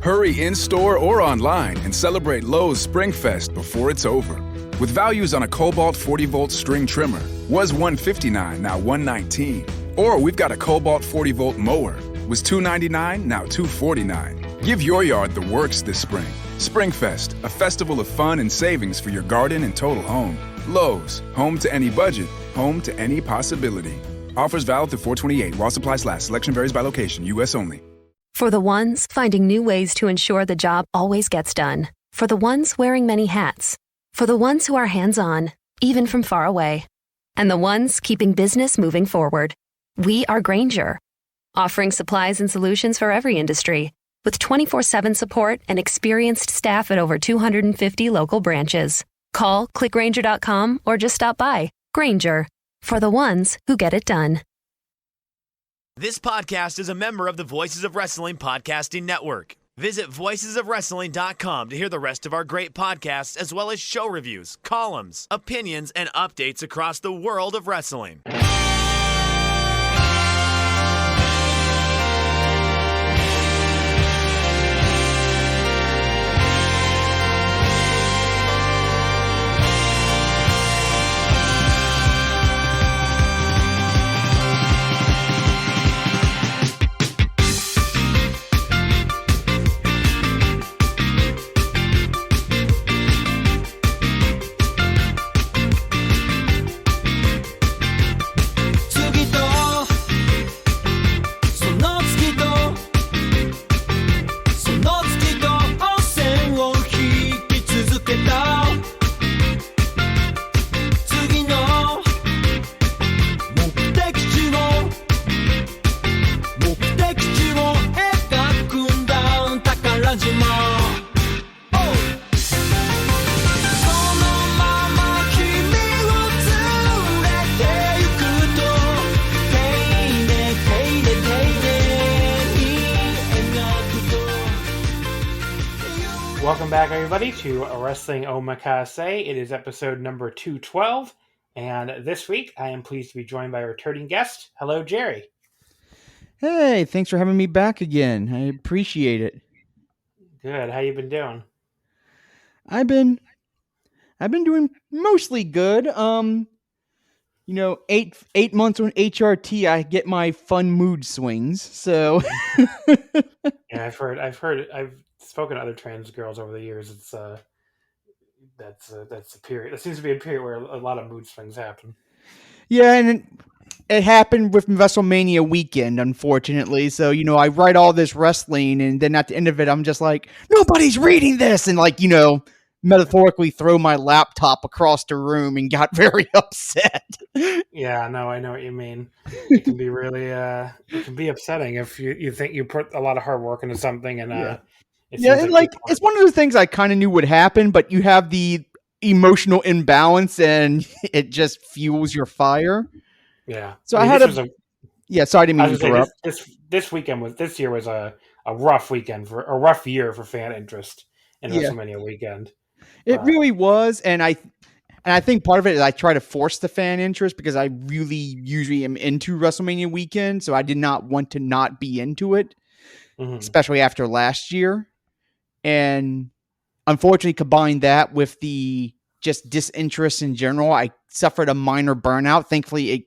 Hurry in-store or online and celebrate Lowe's Springfest before it's over. With values on a Cobalt 40-volt string trimmer. Was $159, now $119. Or we've got a Cobalt 40-volt mower. Was $299, now $249. Give your yard the works this spring. Springfest, a festival of fun and savings for your garden and total home. Lowe's, home to any budget, home to any possibility. Offers valid through 4/28 while supplies last. Selection varies by location. U.S. only. For the ones finding new ways to ensure the job always gets done. For the ones wearing many hats. For the ones who are hands-on, even from far away. And the ones keeping business moving forward. We are Grainger, offering supplies and solutions for every industry, with 24/7 support and experienced staff at over 250 local branches. Call, click Grainger.com, or just stop by. Grainger, for the ones who get it done. This podcast is a member of the Voices of Wrestling Podcasting Network. Visit voicesofwrestling.com to hear the rest of our great podcasts, as well as show reviews, columns, opinions, and updates across the world of wrestling. Welcome back, everybody, to Wrestling Omakase. It is episode number 212, and this week I am pleased to be joined by a returning guest. Hello, Jeri. Hey, thanks for having me back again. I appreciate it. Good. How you been doing? I've been doing mostly good. 8 months on HRT, I get my fun mood swings. So Yeah, I've spoken to other trans girls over the years. It's that's a period. It seems to be a period where a lot of mood swings happen. yeah, and it happened with WrestleMania weekend, unfortunately. So, I write all this wrestling, and then at the end of it, I'm just like, nobody's reading this, and metaphorically throw my laptop across the room and got very upset. Yeah, no, I know what you mean. It can be really it can be upsetting if you think you put a lot of hard work into something and it's one of those things I kind of knew would happen, but you have the emotional imbalance and it just fuels your fire. Yeah. So sorry, I didn't mean to interrupt. This year was a rough weekend a rough year for fan interest in WrestleMania weekend. It really was, and I think part of it is I try to force the fan interest because I really usually am into WrestleMania weekend, so I did not want to not be into it, especially after last year. And unfortunately, combine that with the just disinterest in general, I suffered a minor burnout. Thankfully, it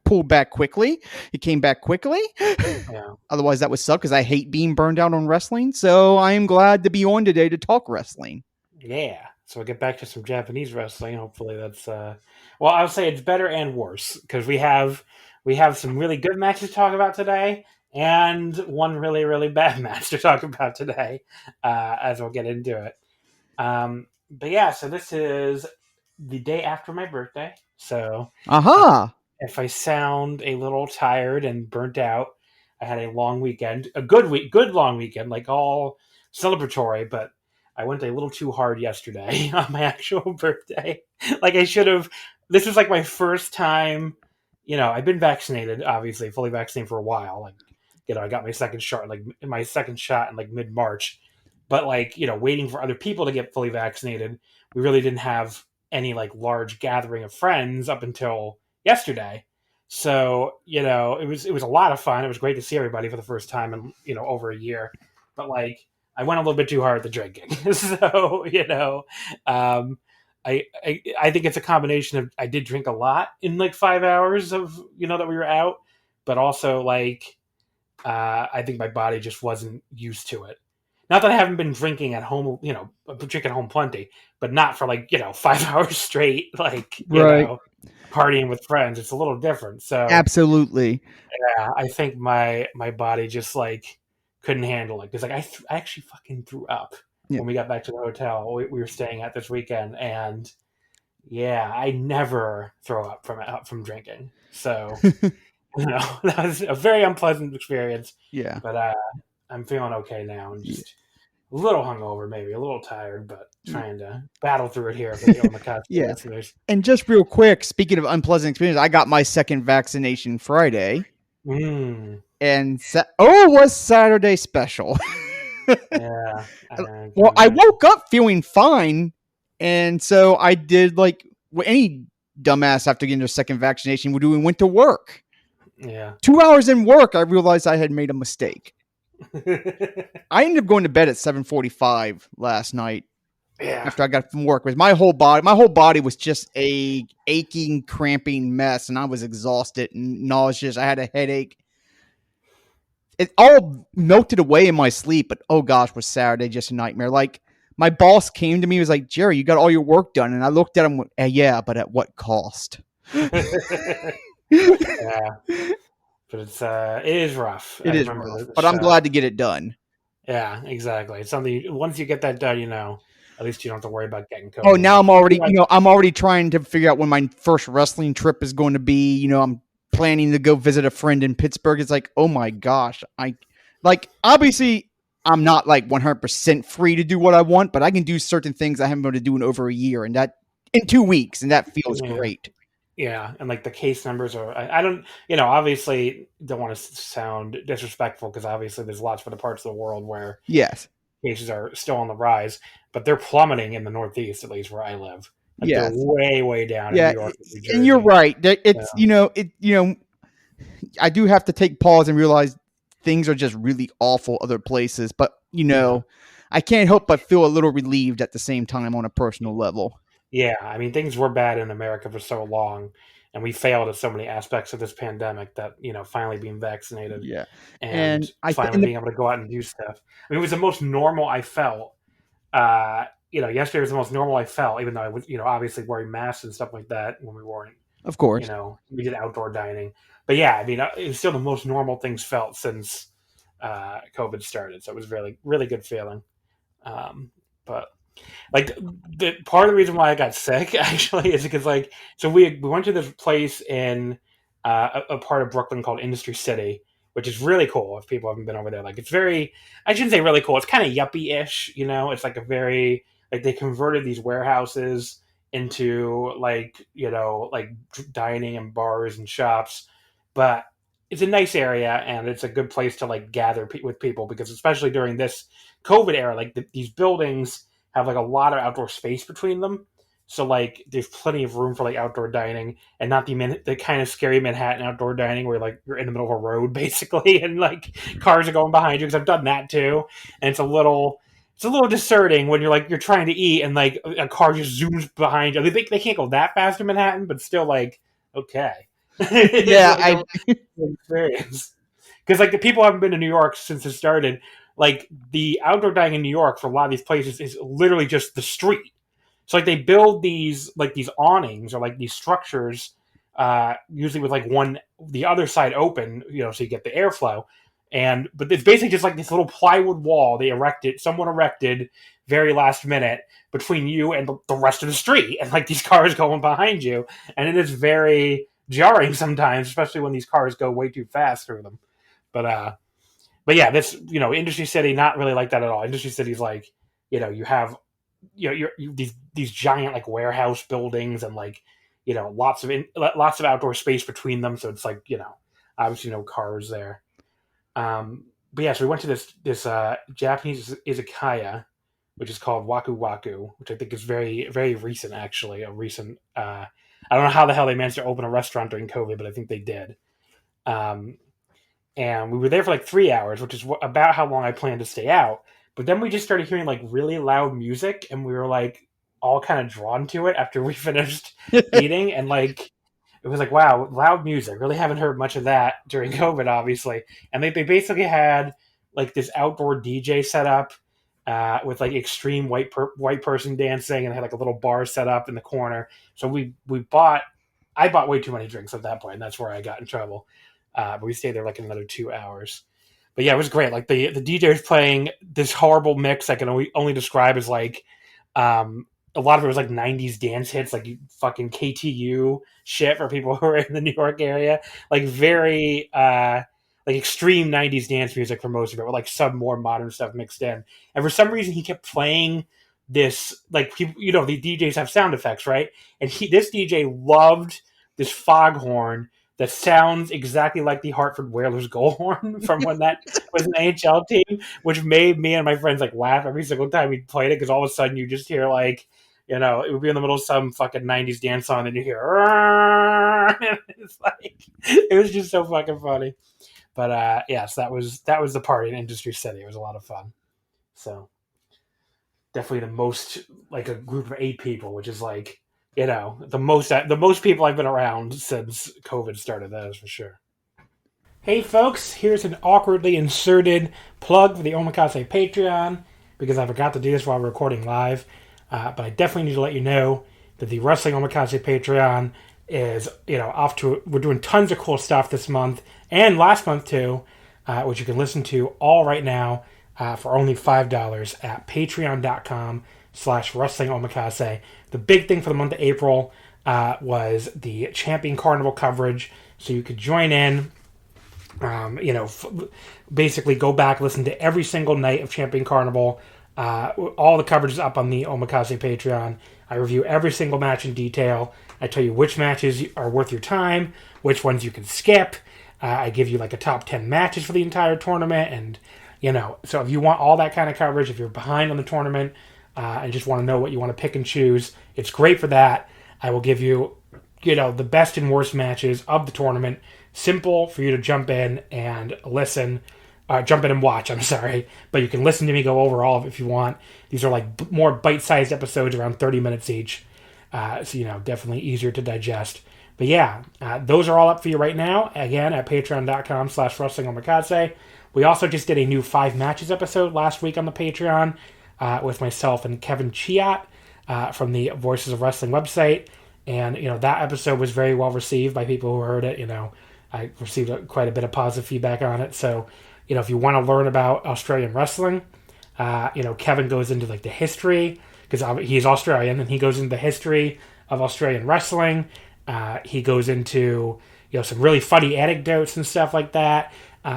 pulled back quickly. It came back quickly. Yeah. Otherwise, that would suck because I hate being burned out on wrestling. So I am glad to be on today to talk wrestling. Yeah. So we'll get back to some Japanese wrestling. Hopefully that's I would say it's better and worse because we have some really good matches to talk about today and one really, really bad match to talk about today as we'll get into it. But yeah, so this is the day after my birthday. So if I sound a little tired and burnt out, I had a long weekend, a good long weekend, like all celebratory, but I went a little too hard yesterday on my actual birthday. Like I should have. This was like my first time. I've been vaccinated, obviously, fully vaccinated for a while. Like, I got my second shot, in mid-March. But waiting for other people to get fully vaccinated, we really didn't have any large gathering of friends up until yesterday. So it was a lot of fun. It was great to see everybody for the first time in over a year. But I went a little bit too hard at the drinking. So, I think it's a combination of I did drink a lot in like 5 hours of, that we were out, but also like I think my body just wasn't used to it. Not that I haven't been drinking at home, drinking at home plenty, but not for like, 5 hours straight, like, Right. Partying with friends. It's a little different. So Absolutely. yeah, I think my body just like couldn't handle it because like I actually fucking threw up Yeah. when we got back to the hotel we were staying at this weekend, and yeah, I never throw up from drinking. So that was a very unpleasant experience. Yeah. But I'm feeling okay now and just a little hungover, maybe a little tired, but trying to battle through it here for the Omakase listeners. And just real quick, speaking of unpleasant experience, I got my second vaccination Friday. And it was Saturday special. Yeah. Well, I woke up feeling fine, and so I did like what any dumbass after getting their second vaccination would do and went to work. Yeah. 2 hours in work, I realized I had made a mistake. I ended up going to bed at 7:45 last night. Yeah. After I got from work, because my whole body was just a aching, cramping mess, and I was exhausted and nauseous. I had a headache. It all melted away in my sleep, but oh gosh, was Saturday just a nightmare. Like, my boss came to me and was like, Jeri, you got all your work done. And I looked at him and went, yeah, but at what cost? Yeah. But it is rough. It is rough, but I'm glad to get it done. Yeah, exactly. It's something, once you get that done, at least you don't have to worry about getting COVID. Oh, now I'm already trying to figure out when my first wrestling trip is going to be. I'm planning to go visit a friend in Pittsburgh. It's like, oh my gosh. Obviously I'm not like 100% free to do what I want, but I can do certain things I haven't been able to do in over a year, and that in 2 weeks, and that feels great. Yeah, and like the case numbers are, I don't, obviously don't want to sound disrespectful because obviously there's lots of other parts of the world where cases are still on the rise, but they're plummeting in the Northeast, at least where I live. Like they're way, way down in New York and New Jersey. And you're right. It's, I do have to take pause and realize things are just really awful other places, but I can't help but feel a little relieved at the same time on a personal level. Yeah, I mean, things were bad in America for so long, and we failed at so many aspects of this pandemic that, finally being vaccinated and finally being able to go out and do stuff. I mean, it was the most normal I felt. Yesterday was the most normal I felt, even though I was, obviously wearing masks and stuff like that when we weren't. Of course. We did outdoor dining. But yeah, I mean, it was still the most normal things felt since COVID started. So it was really, really good feeling. But like the part of the reason why I got sick actually is because so we went to this place in a part of Brooklyn called Industry City, which is really cool if people haven't been over there. Like, it's very, I shouldn't say really cool. It's kind of yuppie-ish, it's like a very, like, they converted these warehouses into like dining and bars and shops, but it's a nice area and it's a good place to like gather with people, because especially during this COVID era, like these buildings have like a lot of outdoor space between them. So like there's plenty of room for like outdoor dining, and not the kind of scary Manhattan outdoor dining where like you're in the middle of a road basically and like cars are going behind you, because I've done that too. And it's a little discerning when you're trying to eat and like a car just zooms behind you. They can't go that fast in Manhattan, but still like, okay. Yeah, experience. Because like the people haven't been to New York since it started. Like the outdoor dining in New York for a lot of these places is literally just the street. So like they build these awnings or like these structures, usually with like the other side open, so you get the airflow. But it's basically just like this little plywood wall someone erected very last minute between you and the rest of the street, and like these cars going behind you, and it is very jarring sometimes, especially when these cars go way too fast through them. But yeah, this Industry City, not really like that at all. Industry City's like, you have these giant like warehouse buildings and like lots of outdoor space between them, so it's like obviously no cars there. But yeah, so we went to this Japanese izakaya, which is called Waku Waku, which I think is very, very recent, actually. I don't know how the hell they managed to open a restaurant during COVID, but I think they did. And we were there for like 3 hours, which is about how long I planned to stay out. But then we just started hearing like really loud music, and we were like all kind of drawn to it after we finished eating, and like it was like, wow, loud music. Really haven't heard much of that during COVID, obviously. And they basically had like this outdoor DJ set up with like extreme white person dancing, and had like a little bar set up in the corner. So I bought way too many drinks at that point, and that's where I got in trouble. But we stayed there like another 2 hours. But yeah, it was great. Like the DJ was playing this horrible mix I can only describe as like a lot of it was like 90s dance hits, like fucking KTU shit for people who are in the New York area. Like very like extreme 90s dance music for most of it, with like some more modern stuff mixed in. And for some reason he kept playing this, like, people, you know, the DJs have sound effects, right? And this DJ loved this foghorn that sounds exactly like the Hartford Whalers goal horn from when that was an AHL team, which made me and my friends like laugh every single time we played it, because all of a sudden you just hear like, you know, it would be in the middle of some fucking 90s dance song, and you hear, and it's like, it was just so fucking funny. But yes, that was the party in Industry City. It was a lot of fun. So definitely the most, like, a group of 8 people, which is like, you know, the most people I've been around since COVID started. That is for sure. Hey folks, here's an awkwardly inserted plug for the Omakase Patreon, because I forgot to do this while we're recording live. But I definitely need to let you know that the Wrestling Omakase Patreon is, you know, we're doing tons of cool stuff this month and last month too, which you can listen to all right now for only $5 at patreon.com/Wrestling Omakase. The big thing for the month of April was the Champion Carnival coverage, so you could join in. You know, basically go back, listen to every single night of Champion Carnival. All the coverage is up on the Omakase Patreon. I review every single match in detail. I tell you which matches are worth your time, which ones you can skip. I give you like a top 10 matches for the entire tournament, and you know, so if you want all that kind of coverage, if you're behind on the tournament and just want to know what you want to pick and choose, it's great for that. I will give you, you know, the best and worst matches of the tournament. Simple for you to jump in and listen. Jump in and watch, I'm sorry. But you can listen to me go over all of it if you want. These are like more bite-sized episodes, around 30 minutes each. So, you know, definitely easier to digest. But yeah, those are all up for you right now. Again, at patreon.com/Wrestling Omakase. We also just did a new 5 matches episode last week on the Patreon with myself and Kevin Chiat from the Voices of Wrestling website. And, you know, that episode was very well received by people who heard it. You know, I received quite a bit of positive feedback on it. So, you know, if you want to learn about Australian wrestling, you know, Kevin goes into like the history, because he's Australian, and he goes into the history of Australian wrestling. He goes into, you know, some really funny anecdotes and stuff like that.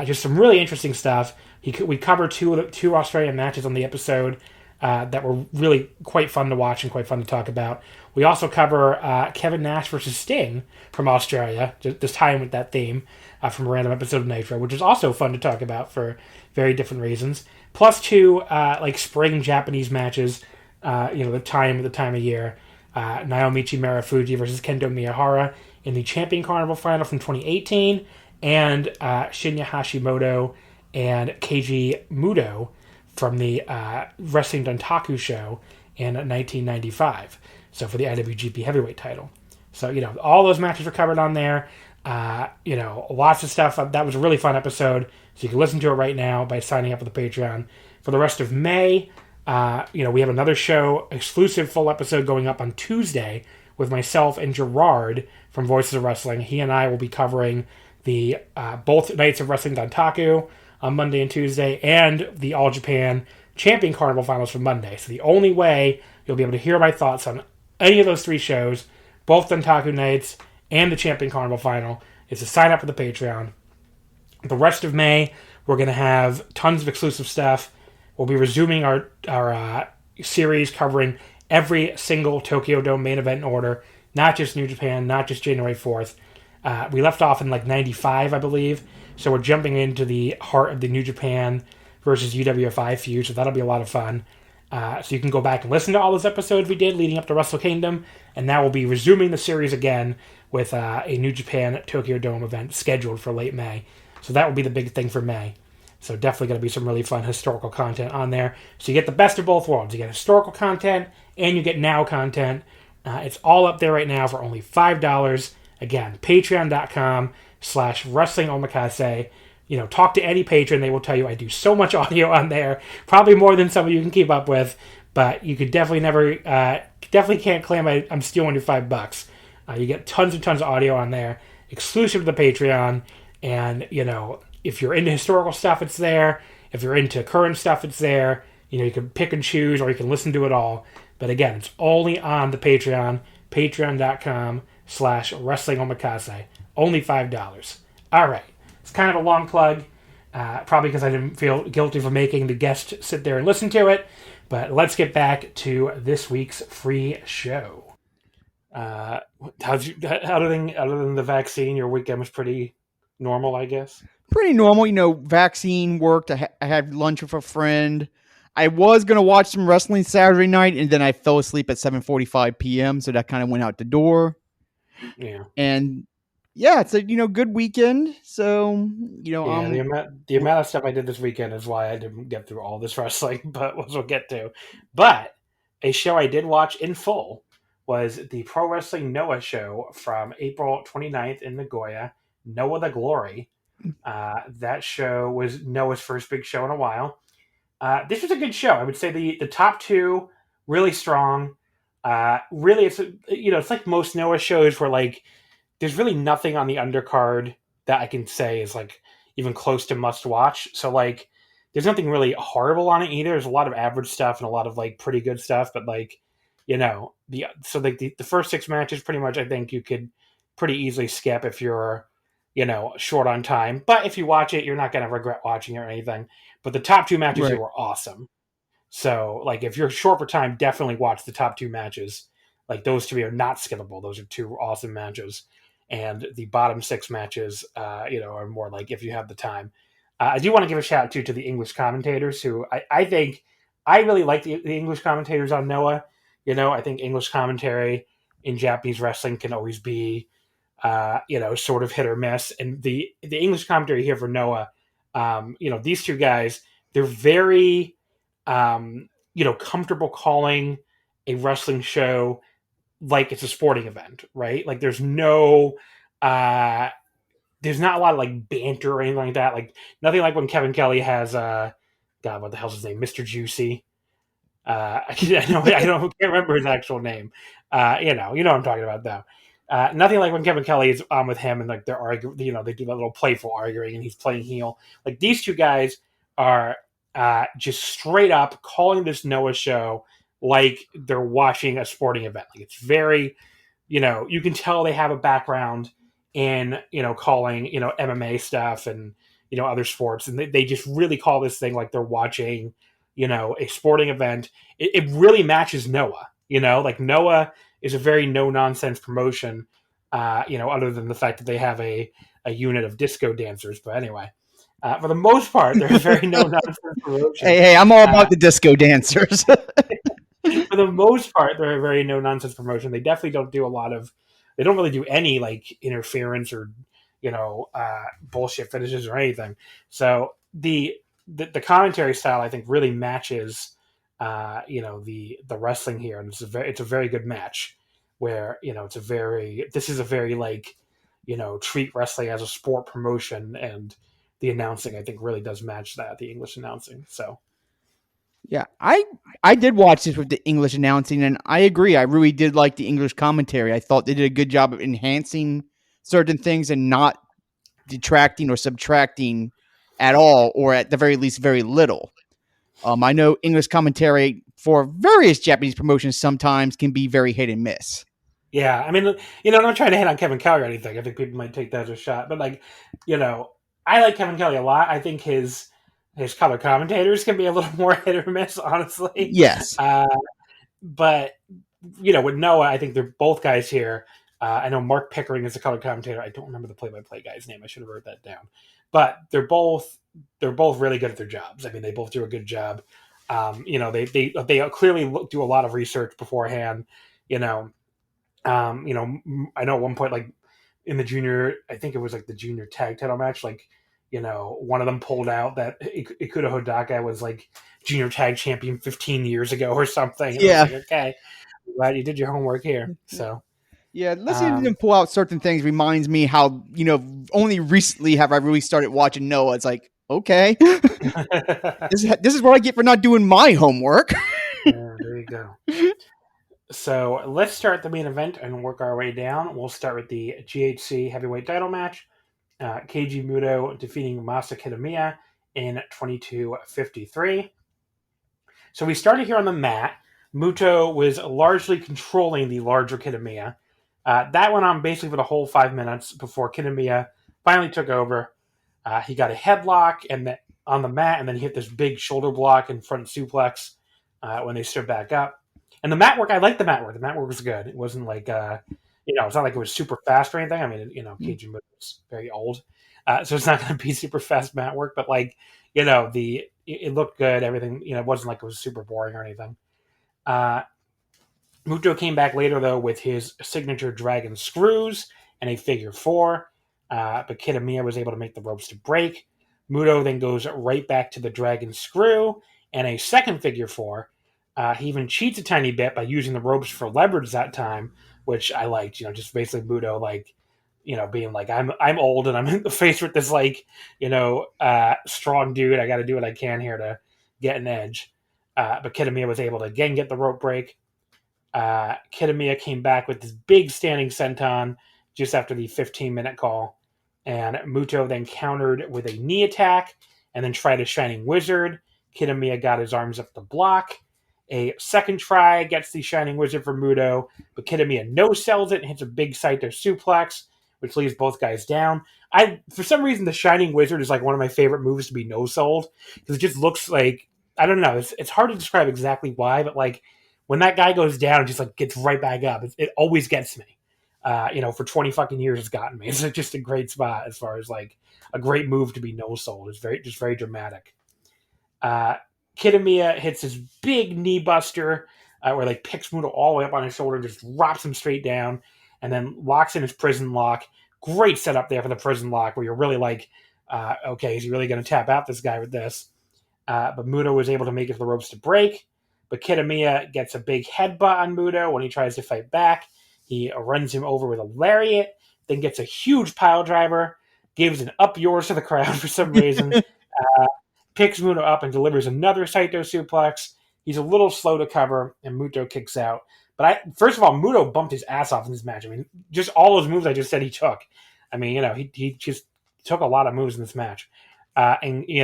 Just some really interesting stuff. We cover two Australian matches on the episode that were really quite fun to watch and quite fun to talk about. We also cover Kevin Nash versus Sting from Australia, just tying with that theme from a random episode of Nitro, which is also fun to talk about for very different reasons. Plus 2 like spring Japanese matches, you know, the time of year. Naomichi Marufuji versus Kendo Miyahara in the Champion Carnival final from 2018, and Shinya Hashimoto and Keiji Muto from the Wrestling Dontaku show in 1995. So for the IWGP Heavyweight title. So, you know, all those matches were covered on there. You know, lots of stuff. That was a really fun episode. So you can listen to it right now by signing up for the Patreon. For the rest of May, you know, we have another show, exclusive full episode going up on Tuesday with myself and Gerard from Voices of Wrestling. He and I will be covering the both nights of Wrestling Dontaku on Monday and Tuesday, and the All Japan Champion Carnival finals for Monday. So the only way you'll be able to hear my thoughts on any of those 3 shows, both Dontaku nights and the Champion Carnival final, is to sign up for the Patreon. The rest of May, we're going to have tons of exclusive stuff. We'll be resuming our series covering every single Tokyo Dome main event in order, not just New Japan, not just January 4th. We left off in like 95, I believe, so we're jumping into the heart of the New Japan versus UWFI feud, so that'll be a lot of fun. So you can go back and listen to all those episodes we did leading up to Wrestle Kingdom, and now we'll be resuming the series again with a New Japan Tokyo Dome event scheduled for late May. So that will be the big thing for May. So definitely going to be some really fun historical content on there. So you get the best of both worlds. You get historical content and you get now content. It's all up there right now for only $5. Again, patreon.com/Wrestling Omakase. Talk to any patron. They will tell you I do so much audio on there. Probably more than some of you can keep up with. But you could definitely definitely can't claim I'm stealing your $5. You get tons and tons of audio on there, exclusive to the Patreon. And, if you're into historical stuff, it's there. If you're into current stuff, it's there. You can pick and choose, or you can listen to it all. But again, it's only on the Patreon, patreon.com/Wrestling Omakase. Only $5. All right. It's kind of a long plug, probably because I didn't feel guilty for making the guest sit there and listen to it. But let's get back to this week's free show. Other than the vaccine, your weekend was pretty normal, I guess? Pretty normal. Vaccine worked. I had lunch with a friend. I was going to watch some wrestling Saturday night, and then I fell asleep at 7:45 p.m., so that kind of went out the door. Yeah. And, yeah, it's a, good weekend. So, the amount of stuff I did this weekend is why I didn't get through all this wrestling, but we'll get to. But a show I did watch in full was the Pro Wrestling Noah show from April 29th in Nagoya, Noah the Glory. That show was Noah's first big show in a while. This was a good show. I would say the top two really strong. Really, it's like most Noah shows where like there's really nothing on the undercard that I can say is like even close to must watch. So like there's nothing really horrible on it either. There's a lot of average stuff and a lot of like pretty good stuff, but like the first 6 matches pretty much I think you could pretty easily skip if you're short on time. But if you watch it, you're not going to regret watching it or anything. But the top 2 matches here were awesome. So, like, if you're short for time, definitely watch the top 2 matches. Like, those 2 are not skippable. Those are 2 awesome matches. And the bottom 6 matches, are more like if you have the time. I do want to give a shout out to the English commentators who I think I really like the English commentators on Noah. I think English commentary in Japanese wrestling can always be sort of hit or miss. And the English commentary here for Noah, these 2 guys, they're very, comfortable calling a wrestling show like it's a sporting event, right? Like there's not a lot of like banter or anything like that. Like nothing like when Kevin Kelly has, God, what the hell's his name? Mr. Juicy. I can't remember his actual name. You know what I'm talking about though. Nothing like when Kevin Kelly is on with him and like they're arguing, they do that little playful arguing and he's playing heel. Like these 2 guys are just straight up calling this Noah show like they're watching a sporting event. Like it's very, you can tell they have a background in, calling, MMA stuff and, other sports. And they just really call this thing like they're watching, a sporting event. It really matches Noah, like Noah is a very no-nonsense promotion, other than the fact that they have a unit of disco dancers. But anyway, for the most part, they're a very no-nonsense promotion. Hey, I'm all about the disco dancers. For the most part, they're a very no-nonsense promotion. They definitely don't they don't really do any like interference or, bullshit finishes or anything. So the commentary style, I think, really matches the wrestling here, and it's a very good match where this is a very like treat wrestling as a sport promotion, and the announcing I think really does match that, the English announcing. So yeah, I did watch this with the English announcing, and I agree. I really did like the English commentary. I thought they did a good job of enhancing certain things and not detracting or subtracting at all, or at the very least, very little. I know English commentary for various Japanese promotions sometimes can be very hit and miss. Yeah, I mean, I'm not trying to hit on Kevin Kelly or anything. I think people might take that as a shot, but like, I like Kevin Kelly a lot. I think his color commentators can be a little more hit or miss, honestly. Yes. But with Noah, I think they're both guys here. I know Mark Pickering is the color commentator. I don't remember the play-by-play guy's name. I should have wrote that down. But they're both really good at their jobs. I mean, they both do a good job. They clearly do a lot of research beforehand. I know at one point, like in the junior, I think it was like the junior tag title match, like one of them pulled out that Ikuto Hodaka was like junior tag champion 15 years ago or something. And Yeah. I was like, okay, I'm glad you did your homework here. So yeah, listening to them pull out certain things reminds me how only recently have I really started watching Noah. It's like, okay, this is what I get for not doing my homework. Yeah, there you go. So let's start the main event and work our way down. We'll start with the GHC heavyweight title match. Keiji Muto defeating Masa Kitamiya in 22:53. So we started here on the mat. Muto was largely controlling the larger Kitamiya. That went on basically for the whole 5 minutes before Kitamiya finally took over. He got a headlock on the mat, and then he hit this big shoulder block and front suplex when they stood back up. And the mat work, I liked the mat work. The mat work was good. It wasn't like, it's not like it was super fast or anything. I mean, Keiji Muto is very old, so it's not going to be super fast mat work. But it looked good. Everything, it wasn't like it was super boring or anything. Muto came back later though with his signature dragon screws and a figure 4. But Kitamiya was able to make the ropes to break. Muto then goes right back to the dragon screw and a second figure 4. He even cheats a tiny bit by using the ropes for leverage that time, which I liked. Just basically Muto being like, I'm old and I'm faced with this strong dude. I got to do what I can here to get an edge. But Kitamiya was able to again get the rope break. Kitamiya came back with this big standing senton just after the 15-minute call. And Muto then countered with a knee attack and then tried a Shining Wizard. Kitamiya got his arms up to block. A second try gets the Shining Wizard for Muto, but Kitamiya no-sells it and hits a big Saito suplex, which leaves both guys down. For some reason, the Shining Wizard is like one of my favorite moves to be no-sold, because it just looks like, I don't know, it's hard to describe exactly why, but like when that guy goes down, it just like gets right back up. It always gets me. For 20 fucking years, it's gotten me. It's just a great spot as far as like a great move to be no-sold. It's very dramatic. Kitamiya hits his big knee buster where like picks Muto all the way up on his shoulder and just drops him straight down and then locks in his prison lock. Great setup there for the prison lock where you're really like, okay, is he really going to tap out this guy with this? But Muto was able to make it to the ropes to break. But Kitamiya gets a big headbutt on Muto when he tries to fight back. He runs him over with a lariat, then gets a huge pile driver, gives an up yours to the crowd for some reason, picks Muto up and delivers another Saito suplex. He's a little slow to cover, and Muto kicks out. But first of all, Muto bumped his ass off in this match. I mean, just all those moves I just said he took. I mean, he just took a lot of moves in this match. Kitamiya,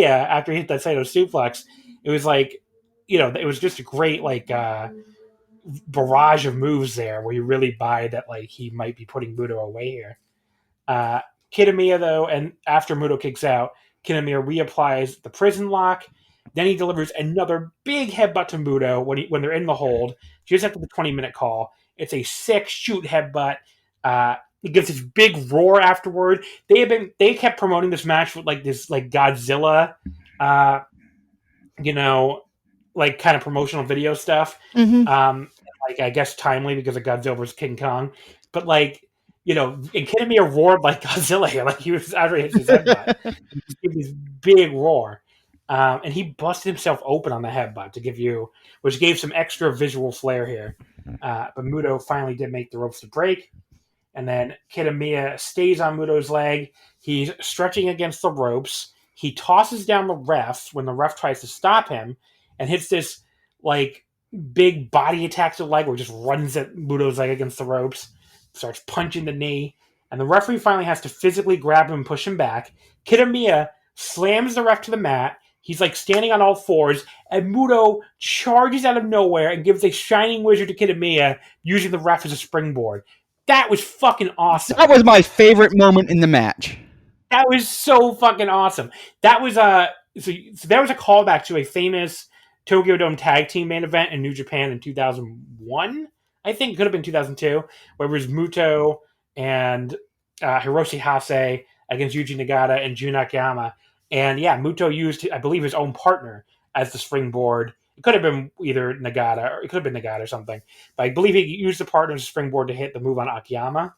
after he hit that Saito suplex, it was like, it was just a great, barrage of moves there where you really buy that, like, he might be putting Muto away here. Kitamiya, though, and after Muto kicks out, Kitamiya reapplies the prison lock. Then he delivers another big headbutt to Muto when they're in the hold, just after the 20-minute call. It's a sick shoot headbutt. He gives this big roar afterward. They kept promoting this match with like this like Godzilla, kind of promotional video stuff. Mm-hmm. I guess timely because of Godzilla vs. King Kong. But and Kitamiya roared like Godzilla here, like he was after he hit his headbutt. He just gave this big roar. And he busted himself open on the headbutt which gave some extra visual flair here. But Muto finally did make the ropes to break. And then Kitamiya stays on Muto's leg. He's stretching against the ropes. He tosses down the ref when the ref tries to stop him and hits this like big body attack to the leg where he just runs at Muto's leg against the ropes, starts punching the knee. And the referee finally has to physically grab him and push him back. Kitamiya slams the ref to the mat. He's like standing on all fours, and Muto charges out of nowhere and gives a Shining Wizard to Kitamiya using the ref as a springboard. That was fucking awesome. That was my favorite moment in the match. That was so fucking awesome. That was so there was a callback to a famous Tokyo Dome tag team main event in New Japan in 2001. I think it could have been 2002, where it was Muto and Hiroshi Hase against Yuji Nagata and Jun Akiyama. And yeah, Muto used, I believe, his own partner as the springboard. It could have been either Nagata, or it could have been Nagata or something. But I believe he used the partner as a springboard to hit the move on Akiyama.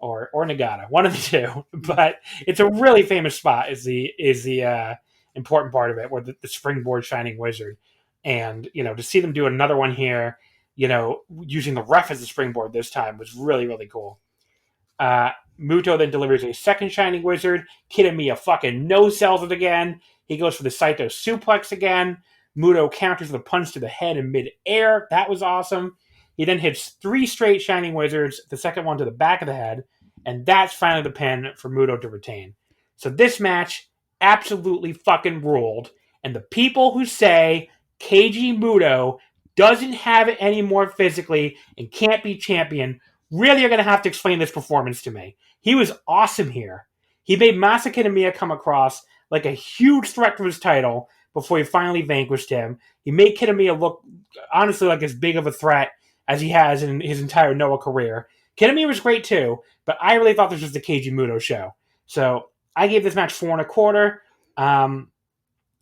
or Nagata, one of the two. But it's a really famous spot. Is the important part of it, where the springboard Shining Wizard, and to see them do another one here, using the ref as a springboard this time was really really cool. Muto then delivers a second Shining Wizard. Kitamiya fucking no-sells it again. He goes for the Saito suplex again. Muto counters with a punch to the head in mid-air. That was awesome. He then hits 3 straight Shining Wizards, the second one to the back of the head, and that's finally the pin for Muto to retain. So this match absolutely fucking ruled, and the people who say Keiji Muto doesn't have it anymore physically and can't be champion really are going to have to explain this performance to me. He was awesome here. He made Masa Kitamiya come across like a huge threat to his title before he finally vanquished him. He made Kitamiya look, honestly, like as big of a threat as he has in his entire Noah career. Kitamiya was great too, but I really thought this was the Keiji Muto show. So I gave this match 4 1/4.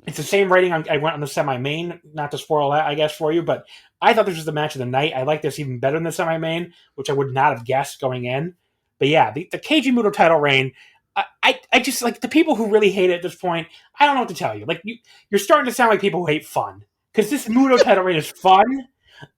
It's the same rating I went on the semi-main, not to spoil that, I guess, for you, but I thought this was the match of the night. I like this even better than the semi-main, which I would not have guessed going in. But yeah, the Keiji Muto title reign, I just, like, the people who really hate it at this point, I don't know what to tell you. Like, you're starting to sound like people who hate fun. Because this Muto title reign is fun.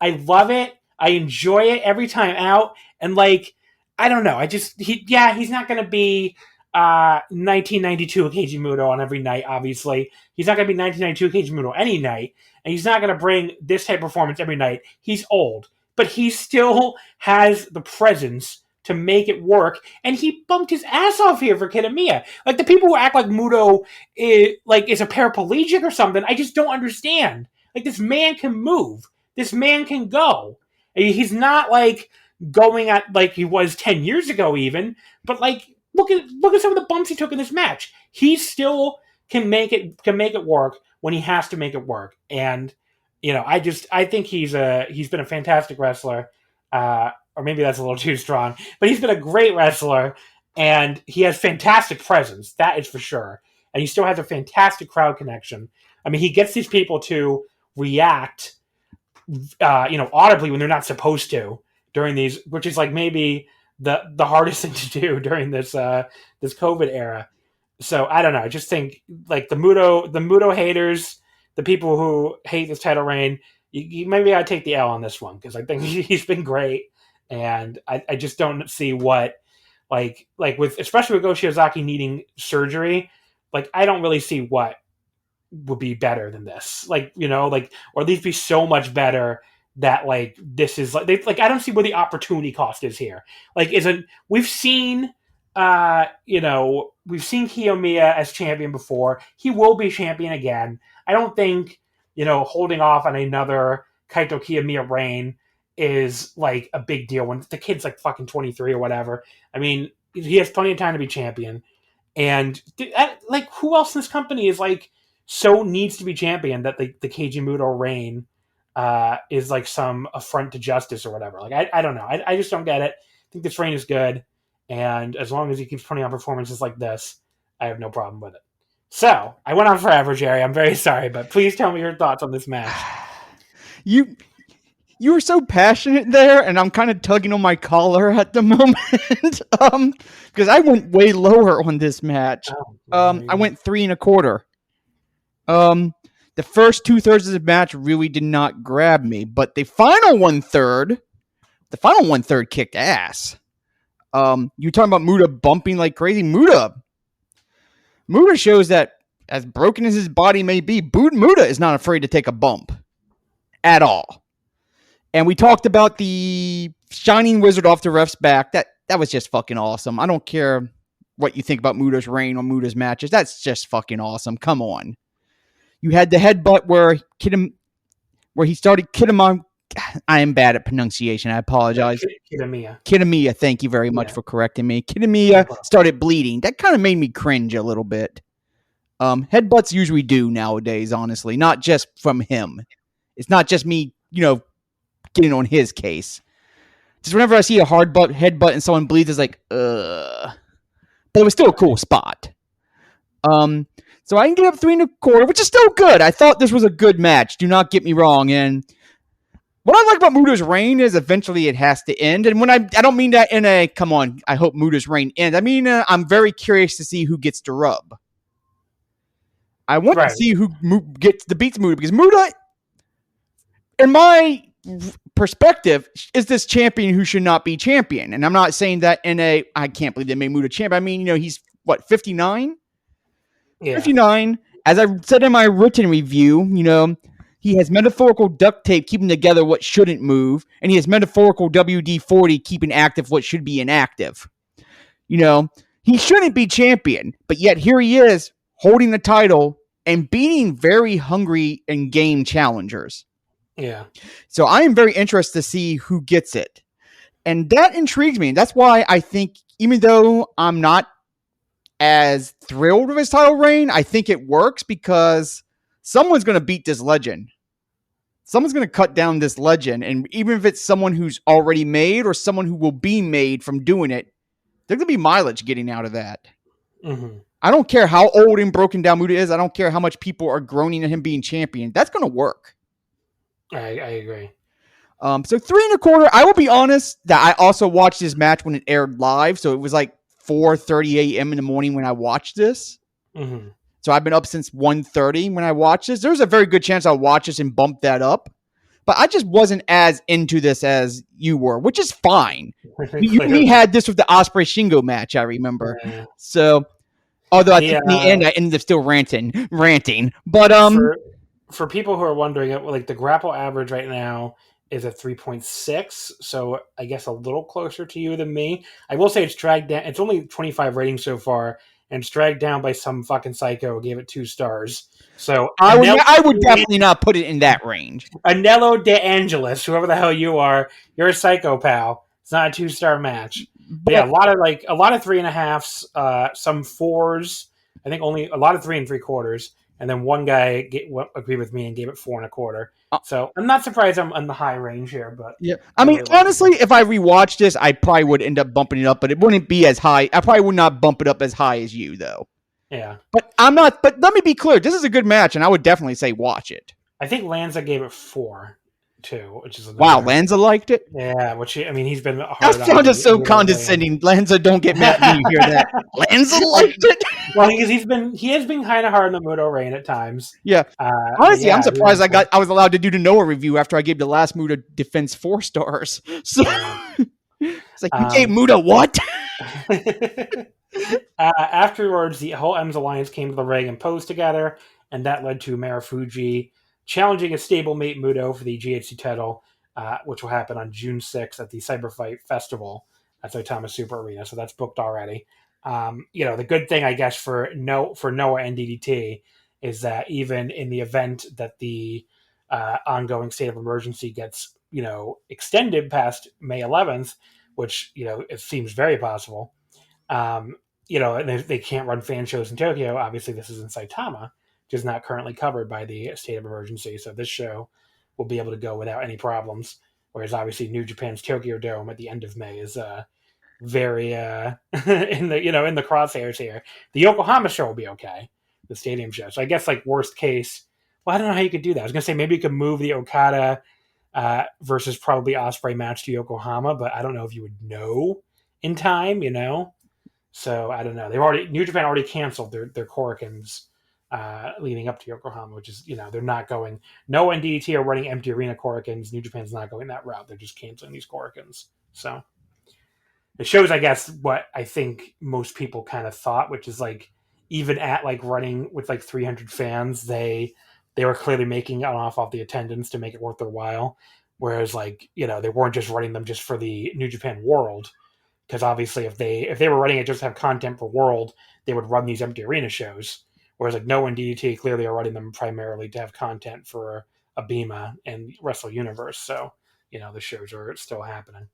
I love it. I enjoy it every time out. And, like, I don't know. He's not going to be 1992 Keiji Muto on every night, obviously. He's not going to be 1992 Keiji Muto any night. And he's not going to bring this type of performance every night. He's old. But he still has the presence to make it work, and he bumped his ass off here for Kitamiya. Like, the people who act like Muto is a paraplegic or something, I just don't understand. Like, this man can move. This man can go. He's not, like, going at like he was 10 years ago even, but, like, look at some of the bumps he took in this match. He still can make it work when he has to make it work. And, I think he's been a fantastic wrestler. Or maybe that's a little too strong, but he's been a great wrestler, and he has fantastic presence. That is for sure. And he still has a fantastic crowd connection. I mean, he gets these people to react, audibly when they're not supposed to during these, which is like maybe the hardest thing to do during this COVID era. So I don't know. I just think, like, the Muto haters, the people who hate this title reign, you maybe I'd take the L on this one, because I think he's been great. And I just don't see what, like with, especially with Go Shiozaki needing surgery, like, I don't really see what would be better than this. Or at least be so much better that, like, this is I don't see where the opportunity cost is here. Like, we've seen Kiyomiya as champion before. He will be champion again. I don't think, holding off on another Kaito Kiyomiya reign is, like, a big deal when the kid's, like, fucking 23 or whatever. I mean, he has plenty of time to be champion. And, like, who else in this company is, like, so needs to be champion that the Keiji Muto reign is, like, some affront to justice or whatever. Like, I don't know. I just don't get it. I think this reign is good. And as long as he keeps putting on performances like this, I have no problem with it. So, I went on forever, Jeri. I'm very sorry, but please tell me your thoughts on this match. You were so passionate there, and I'm kind of tugging on my collar at the moment, because I went way lower on this match. I went 3 1/4. The first 2/3 of the match really did not grab me, but the final 1/3 kicked ass. You're talking about Muta bumping like crazy. Muta shows that, as broken as his body may be, Muta is not afraid to take a bump at all. And we talked about the Shining Wizard off the ref's back. That was just fucking awesome. I don't care what you think about Muta's reign or Muta's matches. That's just fucking awesome. Come on. You had the headbutt where he started Kitamiya. I am bad at pronunciation. I apologize. Kitamiya. Thank you very much for correcting me. Kitamiya started bleeding. That kind of made me cringe a little bit. Headbutts usually do nowadays, honestly. Not just from him. It's not just me, getting on his case. Just whenever I see a hard headbutt and someone bleeds, it's like, ugh. But it was still a cool spot. So I can get up 3 1/4, which is still good. I thought this was a good match. Do not get me wrong. And What I like about Muto's reign is eventually it has to end. And when I don't mean that in a, come on, I hope Muto's reign ends. I mean, I'm very curious to see who gets the rub. I want to see who beats Muto, because Muto, in my perspective, is this champion who should not be champion. And I'm not saying that in a, I can't believe they made Muto champion. I mean, he's what, 59? Yeah. 59. As I said in my written review, he has metaphorical duct tape keeping together what shouldn't move, and he has metaphorical WD-40 keeping active what should be inactive. He shouldn't be champion, but yet here he is holding the title and beating very hungry and game challengers. Yeah. So I am very interested to see who gets it. And that intrigues me. And that's why I think, even though I'm not as thrilled with his title reign, I think it works because someone's going to beat this legend. Someone's going to cut down this legend. And even if it's someone who's already made or someone who will be made from doing it, there's going to be mileage getting out of that. Mm-hmm. I don't care how old and broken down Muta is. I don't care how much people are groaning at him being champion. That's going to work. I agree. So 3.25. I will be honest that I also watched this match when it aired live. So it was like 4:30 a.m. in the morning when I watched this. Mm-hmm. So I've been up since 1:30 when I watched this. There's a very good chance I'll watch this and bump that up. But I just wasn't as into this as you were, which is fine. We had this with the Ospreay Shingo match, I remember. Yeah. So, although I think in the end I ended up still ranting. But for people who are wondering, like the grapple average right now is at 3.6, so I guess a little closer to you than me. I will say it's dragged down. It's only 25 ratings so far, and it's dragged down by some fucking psycho who gave it 2 stars. So I would definitely not put it in that range. Anello De Angelis, whoever the hell you are, you're a psycho, pal. It's not a 2-star match. But yeah, a lot of 3.5s, some 4s. I think only a lot of 3 3/4. And then one guy agreed with me and gave it 4.25. So I'm not surprised I'm on the high range here, but yeah. I mean, honestly, if I rewatched this, I probably would end up bumping it up, but it wouldn't be as high. I probably would not bump it up as high as you, though. Yeah. But I'm not. But let me be clear. This is a good match, and I would definitely say watch it. I think Lanza gave it 4 too, which is wow. Lanza liked it. Yeah, he's been hard. That sounded so condescending. Lanza, don't get mad when you hear that. Lanza liked it. Well, because he has been kind of hard on the Muto reign at times. Yeah. Honestly, I'm surprised I was allowed to do the Noah review after I gave the last Muto defense 4 stars. So it's like, you gave Muto what? Afterwards, the whole M's Alliance came to the ring and posed together, and that led to Marufuji challenging a stablemate Muto for the GHC title, which will happen on June 6th at the Cyberfight Festival at Saitama Super Arena. So that's booked already. The good thing, I guess, for Noah and DDT is that even in the event that the ongoing state of emergency gets, extended past May 11th, which, it seems very possible, and they can't run fan shows in Tokyo. Obviously, this is in Saitama, which is not currently covered by the state of emergency. So this show will be able to go without any problems. Whereas obviously New Japan's Tokyo Dome at the end of May is very in the crosshairs here. The Yokohama show will be okay, the stadium show. So I guess worst case, well, I don't know how you could do that. I was gonna say maybe you could move the Okada versus probably Ospreay match to Yokohama, but I don't know if you would know in time, So I don't know. New Japan already canceled their Korakuens leading up to Yokohama, which is, they're not going. Noah and DDT are running empty arena Korakuens. New Japan's not going that route. They're just canceling these Korakuens. So it shows, I guess, what I think most people kind of thought, which is even at running with 300 fans, they were clearly making it off the attendance to make it worth their while. Whereas they weren't just running them just for the New Japan World. Because obviously, if they were running it just to have content for World, they would run these empty arena shows. Whereas Noah and DDT clearly are running them primarily to have content for Abema and Wrestle Universe. So the shows are still happening.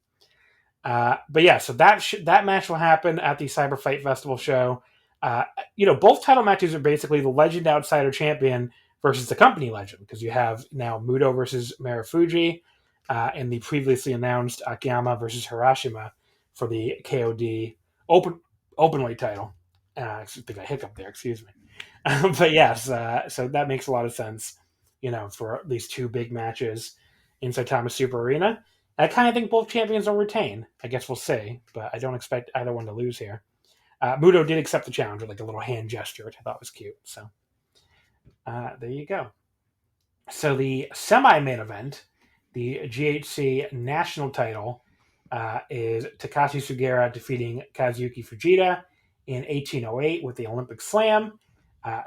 But yeah, so that match will happen at the Cyber Fight Festival show. Both title matches are basically the Legend Outsider Champion versus the Company Legend, because you have now Muto versus Marufuji and the previously announced Akiyama versus Hiroshima for the KOD openweight title. I think I hiccuped there, excuse me. But yes, so that makes a lot of sense, for these 2 big matches. in Saitama Super Arena. I kind of think both champions will retain. I guess we'll see, but I don't expect either one to lose here. Muto did accept the challenge with like a little hand gesture, which I thought was cute. So there you go. So the semi-main event, the GHC national title, is Takashi Sugiura defeating Kazuyuki Fujita in 1808 with the Olympic Slam.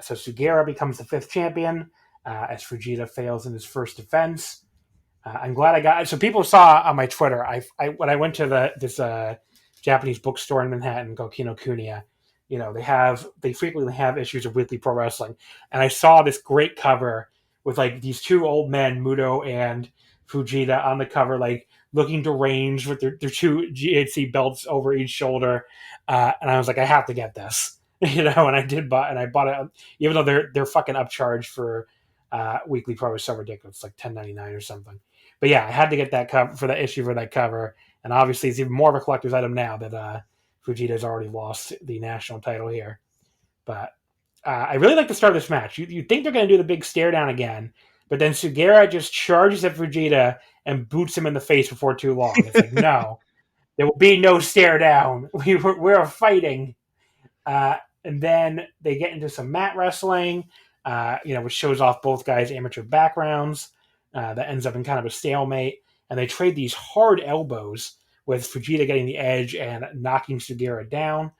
So Sugiura becomes the 5th champion as Fujita fails in his first defense. I'm glad I got it. So people saw on my Twitter, I when I went to this Japanese bookstore in Manhattan called Kinokuniya, they frequently have issues of Weekly Pro Wrestling, and I saw this great cover with like these two old men, Muto and Fujita, on the cover, like looking deranged with their two GHC belts over each shoulder, and I was like, I have to get this, and I did buy, and I bought it, even though they're fucking upcharged for Weekly Pro is so ridiculous, it's like $10.99 or something. But yeah, I had to get that cover for that issue for that cover, and obviously it's even more of a collector's item now that Fujita's already lost the national title here. But I really like the start of this match. You think they're going to do the big stare down again, but then Sugiura just charges at Fujita and boots him in the face before too long. It's like, no, there will be no stare down. We're fighting. And then they get into some mat wrestling, which shows off both guys' amateur backgrounds. That ends up in kind of a stalemate. And they trade these hard elbows with Fujita getting the edge and knocking Sugiura down.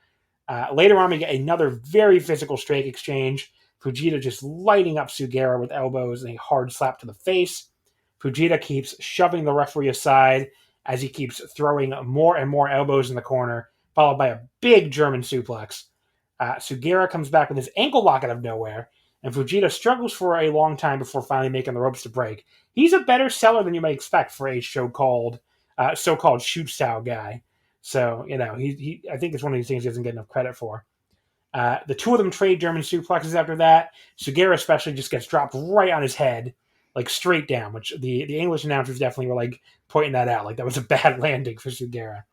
Later on, we get another very physical strike exchange. Fujita just lighting up Sugiura with elbows and a hard slap to the face. Fujita keeps shoving the referee aside as he keeps throwing more and more elbows in the corner, followed by a big German suplex. Sugiura comes back with his ankle lock out of nowhere, and Fujita struggles for a long time before finally making the ropes to break. He's a better seller than you might expect for a so-called shoot-style guy. So, I think it's one of these things he doesn't get enough credit for. The two of them trade German suplexes after that. Sugiura especially just gets dropped right on his head, like straight down, which the English announcers definitely were like pointing that out. Like that was a bad landing for Sugiura.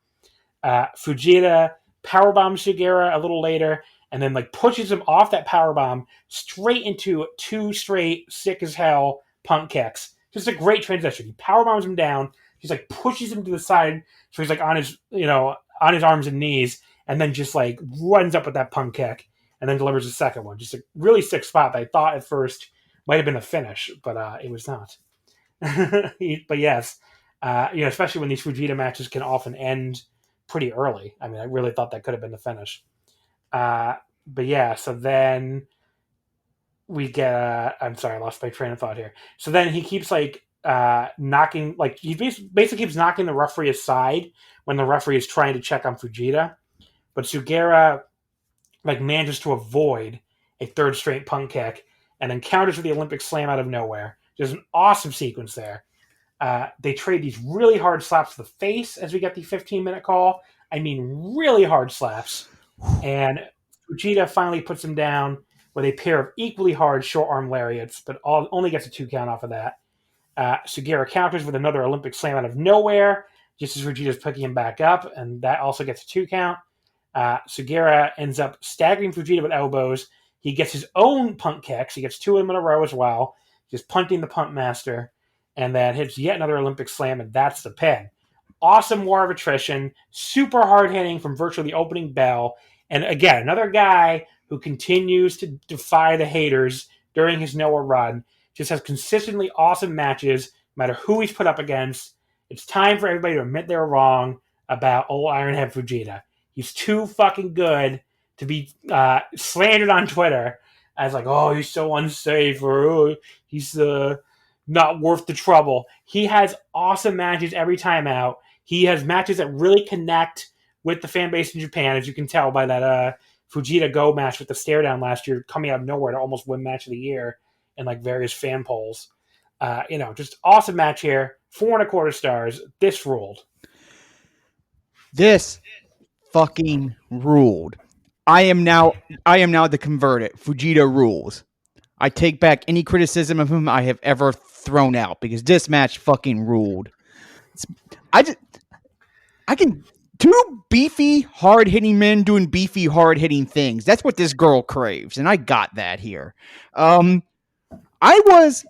Fujita powerbombs Sugiura a little later and then like pushes him off that powerbomb straight into 2 straight sick as hell punt kicks. Just a great transition. He powerbombs him down. He's like pushes him to the side, so he's like on his arms and knees, and then just like runs up with that punt kick, and then delivers a second one. Just a really sick spot that I thought at first might have been a finish, but it was not. But yes, especially when these Fujita matches can often end pretty early. I mean, I really thought that could have been the finish. But yeah, so then we get. I'm sorry, I lost my train of thought here. So then he keeps like knocking, like he basically keeps knocking the referee aside when the referee is trying to check on Fujita, but Sugiura like manages to avoid a 3rd straight punt kick and then counters with the Olympic Slam out of nowhere. There's an awesome sequence there. They trade these really hard slaps to the face as we get the 15-minute call. I mean, really hard slaps. And Fujita finally puts him down with a pair of equally hard short arm lariats, but only gets a 2 count off of that. Sugiura counters with another Olympic Slam out of nowhere, just as Fujita's picking him back up, and that also gets a 2 count. Sugiura ends up staggering Fujita with elbows. He gets his own punt kicks. He gets 2 of them in a row as well, just punting the punt master, and then hits yet another Olympic Slam, and that's the pin. Awesome war of attrition, super hard hitting from virtually the opening bell, and again, another guy who continues to defy the haters during his Noah run. Just has consistently awesome matches, no matter who he's put up against. It's time for everybody to admit they were wrong about old Ironhead Fujita. He's too fucking good to be slandered on Twitter as like, oh, he's so unsafe, or oh, he's not worth the trouble. He has awesome matches every time out. He has matches that really connect with the fan base in Japan, as you can tell by that Fujita Go match with the stare down last year, coming out of nowhere to almost win match of the year in like various fan polls. Just awesome match here. 4.25 stars. This ruled. This fucking ruled. I am now the converted. Fujita rules. I take back any criticism of him I have ever thrown out because this match fucking ruled. I can 2 beefy, hard-hitting men doing beefy, hard-hitting things. That's what this girl craves, and I got that here. I was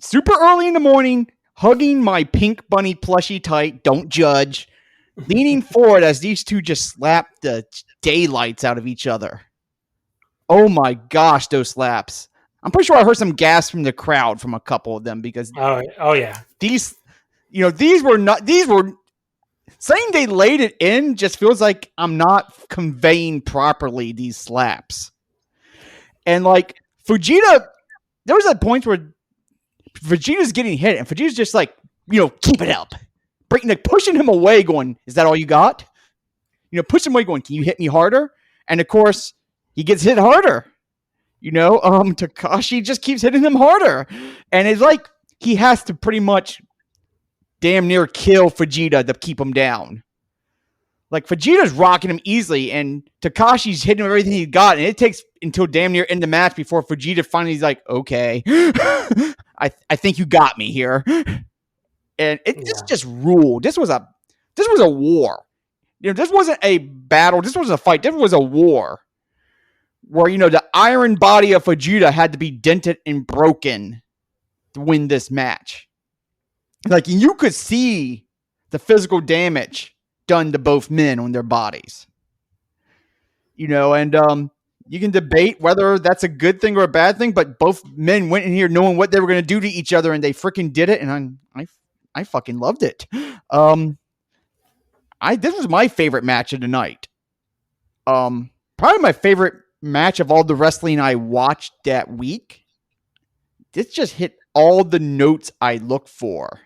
super early in the morning, hugging my pink bunny plushie tight, don't judge, leaning forward as these two just slap the daylights out of each other. Oh my gosh, those slaps. I'm pretty sure I heard some gas from the crowd from a couple of them because oh yeah, these were saying they laid it in just feels like I'm not conveying properly these slaps. And like Fujita, there was at points where Vegeta's getting hit and Vegeta's just like, keep it up. Pushing him away going, is that all you got? Push him away going, can you hit me harder? And of course, he gets hit harder. Takashi just keeps hitting him harder. And it's like he has to pretty much damn near kill Vegeta to keep him down. Like Vegeta's rocking him easily and Takashi's hitting him everything he got. And it takes until damn near end the match before Vegeta finally is like, okay, I think you got me here. And it just ruled. This was a war. This wasn't a battle. This wasn't a fight. This was a war. Where, the iron body of Vegeta had to be dented and broken to win this match. Like, you could see the physical damage done to both men on their bodies. And you can debate whether that's a good thing or a bad thing, but both men went in here knowing what they were going to do to each other, and they freaking did it, and I fucking loved it. This was my favorite match of the night. Probably my favorite match of all the wrestling I watched that week. This just hit all the notes I look for.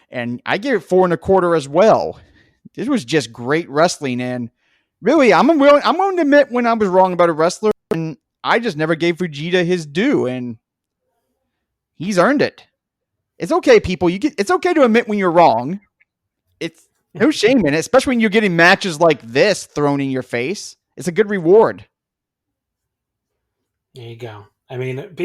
And I give it 4.25 as well. This was just great wrestling. And really, I'm willing to admit when I was wrong about a wrestler. And I just never gave Vegeta his due. And he's earned it. It's okay, people. It's okay to admit when you're wrong. It's no shame in it, especially when you're getting matches like this thrown in your face. It's a good reward. There you go. I mean,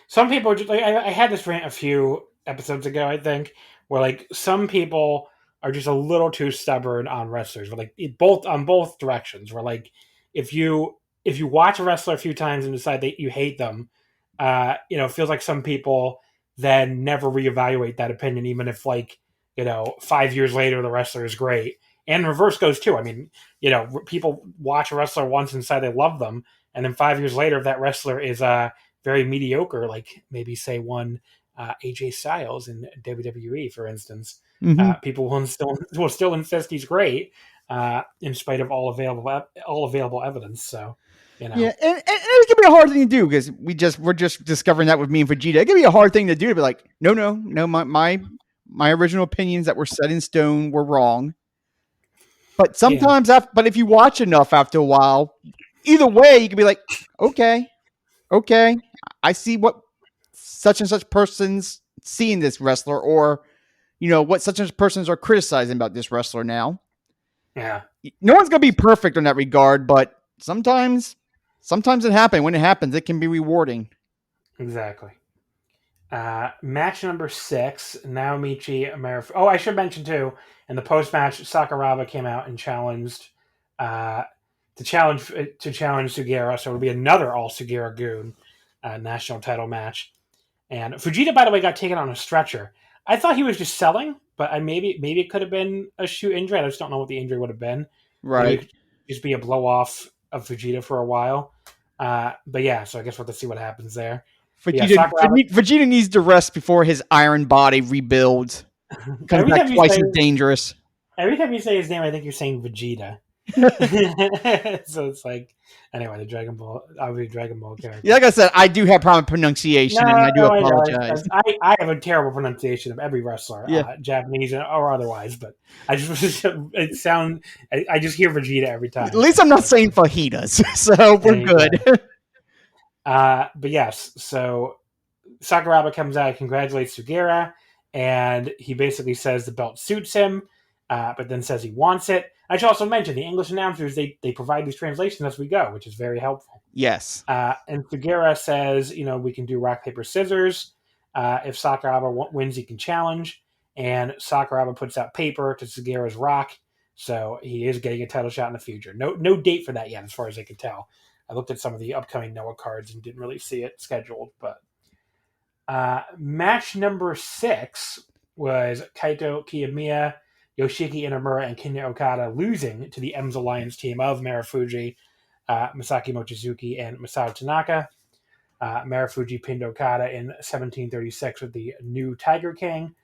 some people just like I had this rant a few episodes ago, I think, where like some people are just a little too stubborn on wrestlers, but like on both directions. Where like if you watch a wrestler a few times and decide that you hate them, it feels like some people then never reevaluate that opinion, even if 5 years later the wrestler is great. And reverse goes too. I mean, people watch a wrestler once and decide they love them. And then 5 years later, if that wrestler is very mediocre, like maybe say one AJ Styles in WWE, for instance, people will still insist he's great in spite of all available evidence. So, yeah, and it can be a hard thing to do because we're just discovering that with me and Vegeta. It can be a hard thing to do to be like, no, my original opinions that were set in stone were wrong. But sometimes, but if you watch enough after a while. Either way, you can be like, okay, I see what such and such person's seeing this wrestler, or, what such and such persons are criticizing about this wrestler now. Yeah. No one's going to be perfect in that regard, but sometimes it happens. When it happens, it can be rewarding. Exactly. Match number 6, Naomichi Amarif. Oh, I should mention too, in the post-match, Sakuraba came out and challenged to challenge Sugiura, so it'll be another all Sugiura Goon national title match. And Fujita, by the way, got taken on a stretcher. I thought he was just selling, but maybe it could have been a shoe injury. I just don't know what the injury would have been. Right, maybe it could just be a blow off of Fujita for a while. But yeah, so I guess we'll have to see what happens there. Vegeta needs to rest before his iron body rebuilds. Comes back twice as dangerous. Every time you say his name, I think you're saying Vegeta. So it's like, anyway, the Dragon Ball character. Yeah, like I said, I do have problem pronunciation, and I do apologize. I have a terrible pronunciation of every wrestler, Japanese or otherwise. But I just I just hear Vegeta every time. At least I'm not saying fajitas, so we're good. But yes, so Sakuraba comes out, congratulates Sugiura, and he basically says the belt suits him, but then says he wants it. I should also mention the English announcers, they provide these translations as we go, which is very helpful. Yes. And Sugiura says, we can do rock, paper, scissors. If Sakuraba wins, he can challenge. And Sakuraba puts out paper to Sugiura's rock. So he is getting a title shot in the future. No date for that yet, as far as I can tell. I looked at some of the upcoming Noah cards and didn't really see it scheduled. But match number 6 was Kaito Kiyomiya, Yoshiki Inamura, and Kinya Okada losing to the M's Alliance team of Marufuji, Masaki Mochizuki, and Masato Tanaka. Marufuji pinned Okada in 1736 with the new Tiger King.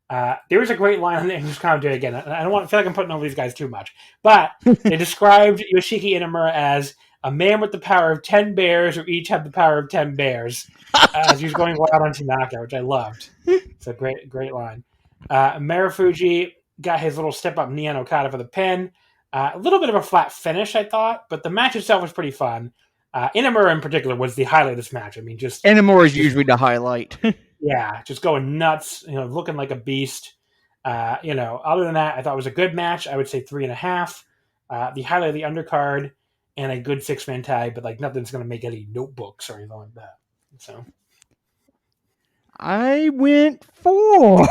There was a great line on the English commentary again. I don't want to feel like I'm putting over these guys too much, but they described Yoshiki Inamura as a man with the power of 10 bears, who each have the power of 10 bears, as he was going wild on Tanaka, which I loved. It's a great line. Marufuji got his little step up knee on Okada for the pin. A little bit of a flat finish, I thought, but the match itself was pretty fun. Inamura in particular was the highlight of this match. I mean, Inamura is usually the highlight. Yeah, just going nuts, looking like a beast. Other than that, I thought it was a good match. I would say 3.5. The highlight of the undercard and a good 6-man tag, but like nothing's going to make any notebooks or anything like that. So I went 4.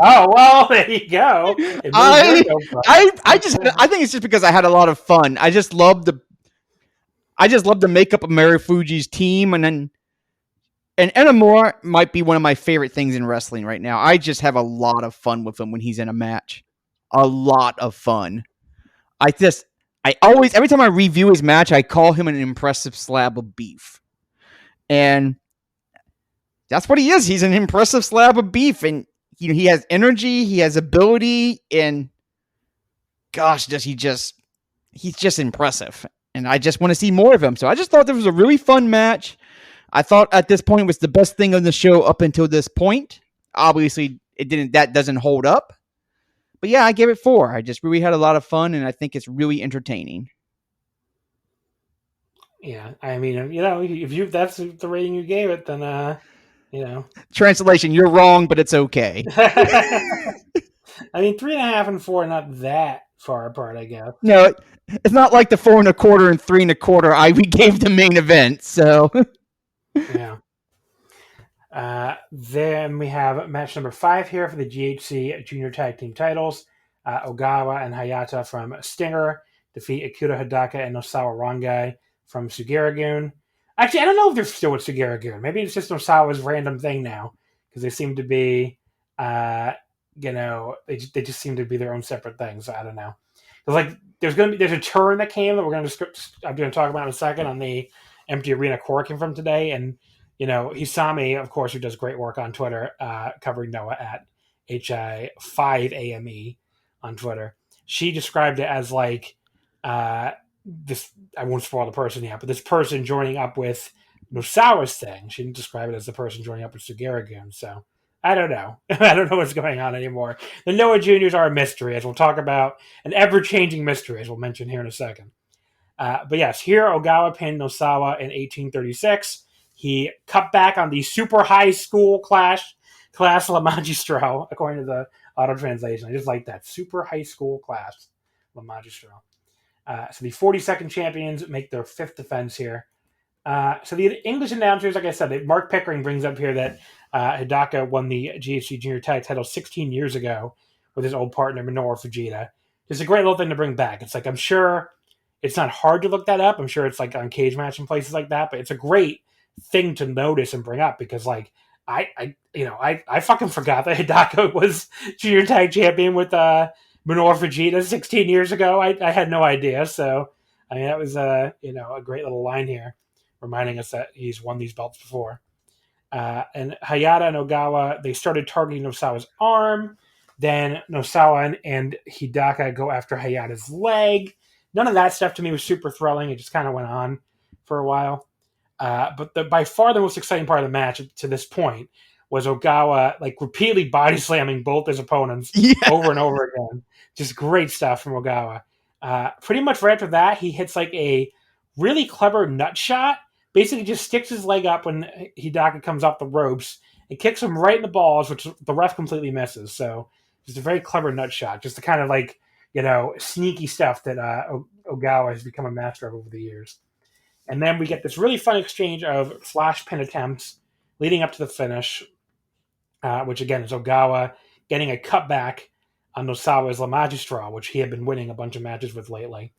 Oh well, there you go. I think it's just because I had a lot of fun. I just love the makeup of Marufuji's team, and Inamura might be one of my favorite things in wrestling right now. I just have a lot of fun with him when he's in a match. A lot of fun. Every time I review his match, I call him an impressive slab of beef. And that's what he is. He's an impressive slab of beef. And he has energy, he has ability, and gosh, he's just impressive. And I just want to see more of him. So I just thought this was a really fun match. I thought at this point it was the best thing on the show up until this point. Obviously, that doesn't hold up. But yeah, I gave it 4. I just really had a lot of fun, and I think it's really entertaining. Yeah, I mean, if that's the rating you gave it, then Translation: you're wrong, but it's okay. I mean, 3.5 and 4 are not that far apart, I guess. No, it's not like the 4.25 and 3.25 we gave the main event. So yeah. Then we have match number 5 here for the GHC Junior Tag Team titles. Ogawa and Hayata from Stinger defeat Akira Hidaka and Nosawa Rongai from Sugeragoon. Actually, I don't know if they're still with Sugeragoon. Maybe it's just Nosawa's random thing now, because they seem to be, they just seem to be their own separate things. So I don't know. Like there's a turn that came that I'm going to talk about in a second on the Empty Arena Corking from today, and Hisami, of course, who does great work on Twitter, covering Noah at HI5AME on Twitter. She described it as like this. I won't spoil the person yet, but this person joining up with Nosawa's thing. She didn't describe it as the person joining up with Sugeragoon. So I don't know. I don't know what's going on anymore. The Noah Juniors are a mystery, as we'll talk about, an ever-changing mystery, as we'll mention here in a second. But yes, here Ogawa pinned Nosawa in 1836. He cut back on the super high school class La Magistro, according to the auto translation. I just like that. Super high school class La Magistro. So the 42nd champions make their 5th defense here. So the English announcers, like I said, Mark Pickering brings up here that Hidaka won the GHC Junior Tag title 16 years ago with his old partner Minoru Fujita. It's a great little thing to bring back. It's like, I'm sure it's not hard to look that up. I'm sure it's like on Cage Match and places like that, but it's a great thing to notice and bring up, because like I fucking forgot that Hidaka was Junior Tag Champion with Minoru Fujita 16 years ago. I had no idea. So I mean, that was a great little line here, reminding us that he's won these belts before. And Hayata and Ogawa, they started targeting Nosawa's arm. Then Nosawa and Hidaka go after Hayata's leg. None of that stuff to me was super thrilling. It just kind of went on for a while. But by far the most exciting part of the match to this point was Ogawa like repeatedly body slamming both his opponents over and over again. Just great stuff from Ogawa. Pretty much right after that, he hits like a really clever nut shot. Basically just sticks his leg up when Hidaka comes off the ropes and kicks him right in the balls, which the ref completely misses. So just a very clever nut shot. Just the kind of like, sneaky stuff that Ogawa has become a master of over the years. And then we get this really fun exchange of flash pin attempts leading up to the finish, which again is Ogawa getting a cutback on Nosawa's La Magistral, which he had been winning a bunch of matches with lately.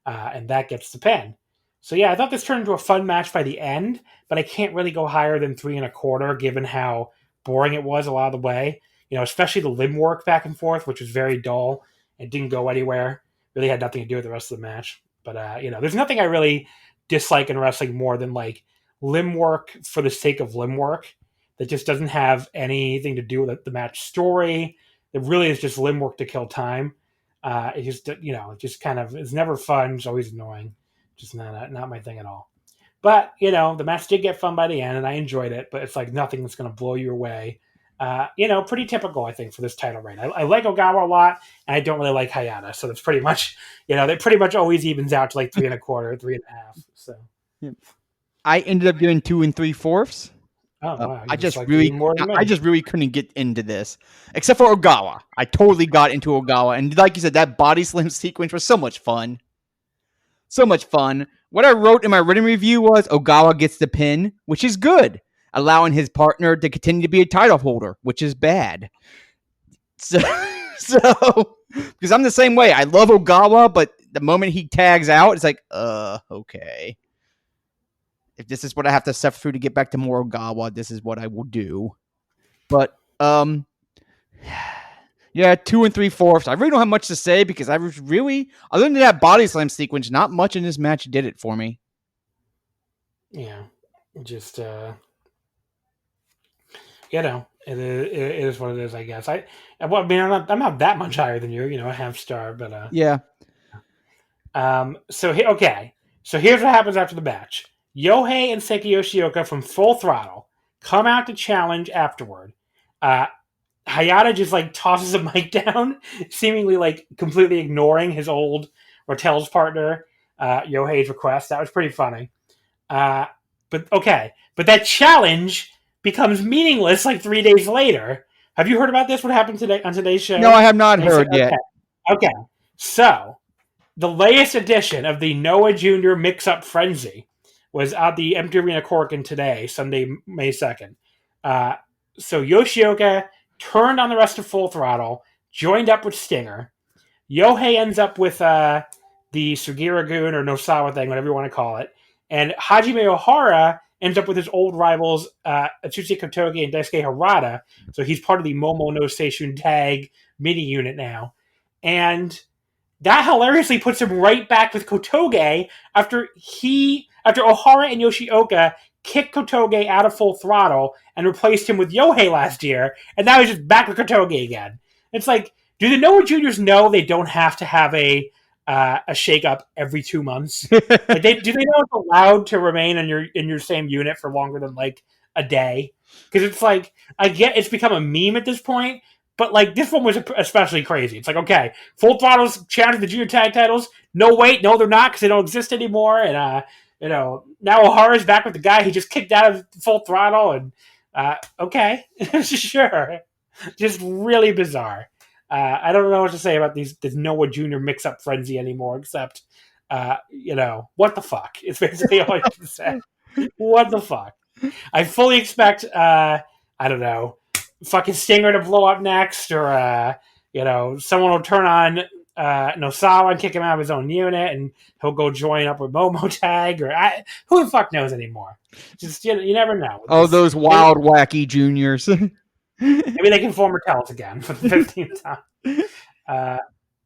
And that gets the pin. So yeah, I thought this turned into a fun match by the end, but I can't really go higher than 3.25 given how boring it was a lot of the way. especially the limb work back and forth, which was very dull and didn't go anywhere. Really had nothing to do with the rest of the match. But there's nothing I really dislike in wrestling more than like limb work for the sake of limb work that just doesn't have anything to do with the match story. It really is just limb work to kill time. It just kind of, it's never fun. It's always annoying. Just not my thing at all. But, the match did get fun by the end and I enjoyed it, but it's like nothing that's going to blow you away. Pretty typical, I think, for this title reign. I like Ogawa a lot and I don't really like Hayata. So that's pretty much, that pretty much always evens out to like 3 1/4, 3 1/2. So I ended up doing 2 3/4. Oh, wow. I just really couldn't get into this, except for Ogawa. I totally got into Ogawa, and like you said, that body slam sequence was so much fun. So much fun. What I wrote in my written review was Ogawa gets the pin, which is good, allowing his partner to continue to be a title holder, which is bad. So because I'm the same way. I love Ogawa, but the moment he tags out, it's like, okay. If this is what I have to suffer through to get back to more Ogawa, this is what I will do. But, yeah, 2 3/4. I really don't have much to say because I was really, other than that body slam sequence, not much in this match did it for me. Yeah, just, it is what it is, I guess. I'm not that much higher than you, a half star, but, yeah. So here's what happens after the match. Yohei and Seiki Yoshioka from Full Throttle come out to challenge afterward. Hayata just like tosses a mic down, seemingly like completely ignoring his old Rattel's partner, Yohei's request. That was pretty funny. But that challenge becomes meaningless like 3 days later. Have you heard about this? What happened today on today's show? No, I have not heard yet. Okay. So the latest edition of the Noah Jr. Mix-Up Frenzy was at the Empty Arena Korakuen today, Sunday, May 2nd. So Yoshioka turned on the rest of Full Throttle, joined up with Stinger. Yohei ends up with the Sugira-gun or Nosawa thing, whatever you want to call it. And Hajime Ohara ends up with his old rivals, Atsushi Kotoge and Daisuke Harada. So he's part of the Momo no Seishun Tag mini unit now. And that hilariously puts him right back with Kotoge after Ohara and Yoshioka kicked Kotoge out of Full Throttle and replaced him with Yohei last year, and now he's just back with Kotoge again. It's like, do the Noah Juniors know they don't have to have a shake-up every 2 months? Like, do they know it's allowed to remain in your same unit for longer than like a day? Because it's like, I get it's become a meme at this point, but like this one was especially crazy. It's like, okay, Full Throttle's challenging the junior tag titles. No, wait, no, they're not because they don't exist anymore. And now Ohara's back with the guy he just kicked out of Full Throttle. And okay, sure, just really bizarre. I don't know what to say about this Noah Jr. mix-up frenzy anymore, except what the fuck? It's basically all I can say. What the fuck? I fully expect I don't know, fucking Stinger to blow up next, or someone will turn on Nosawa and kick him out of his own unit, and he'll go join up with Momo Tag, or who the fuck knows anymore? Just you never know. Those wild, wacky juniors. Maybe they can form Rattel's again for the 15th time.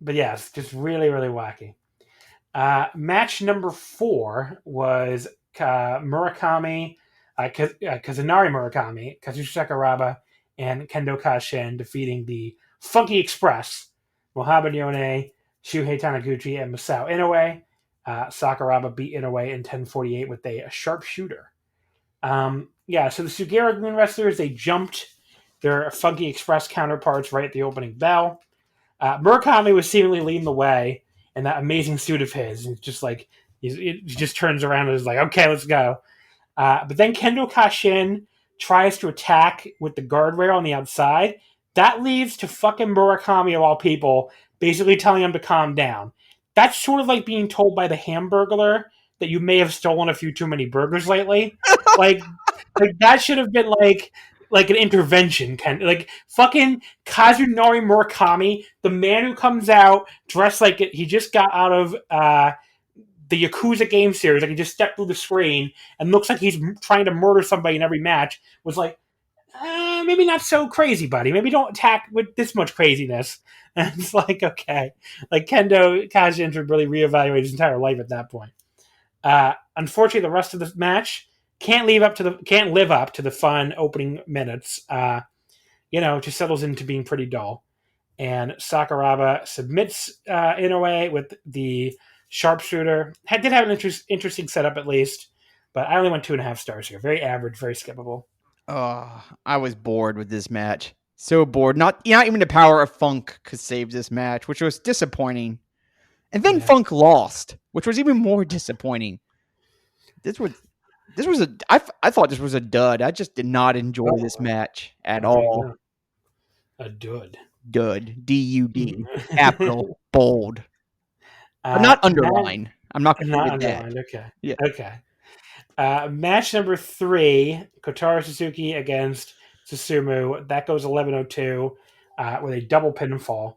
But yes, just really, really wacky. Match number 4 was Murakami, Kazunari Murakami, Kazushi Sakuraba, and Kendo Kashin defeating the Funky Express, Mohamed Yone, Shuhei Taniguchi, and Masao Inoue. Sakuraba beat Inoue in 10:48 with a sharpshooter. So the Sugira-gun wrestlers, they jumped their Funky Express counterparts right at the opening bell. Murakami was seemingly leading the way in that amazing suit of his. It's just like, he just turns around and is like, okay, let's go. But then Kendo Kashin tries to attack with the guardrail on the outside. That leads to fucking Murakami, of all people, basically telling him to calm down. That's sort of like being told by the Hamburglar that you may have stolen a few too many burgers lately. like that should have been like an intervention, like fucking Kazunari Murakami, the man who comes out dressed like he just got out of the Yakuza game series, like he just stepped through the screen and looks like he's trying to murder somebody in every match, was like, maybe not so crazy, buddy. Maybe don't attack with this much craziness. And it's like, okay. Like, Kendo Kajin should really reevaluate his entire life at that point. Unfortunately, the rest of the match can't live up to the fun opening minutes. It just settles into being pretty dull. And Sakuraba submits Inoue with the sharpshooter. Did have an interesting setup at least, but I only went 2.5 stars here. Very average, very skippable. Oh, I was bored with this match. So bored. Not even the power of Funk could save this match, which was disappointing. And then Funk lost, which was even more disappointing. I thought this was a dud. I just did not enjoy this match at all. A dud. Dud. D-U-D. Capital. Bold. But not underline. I'm not going to forget that. Okay. Yeah. Okay. Match number 3, Kotaro Suzuki against Susumu. That goes 11:02 with a double pinfall.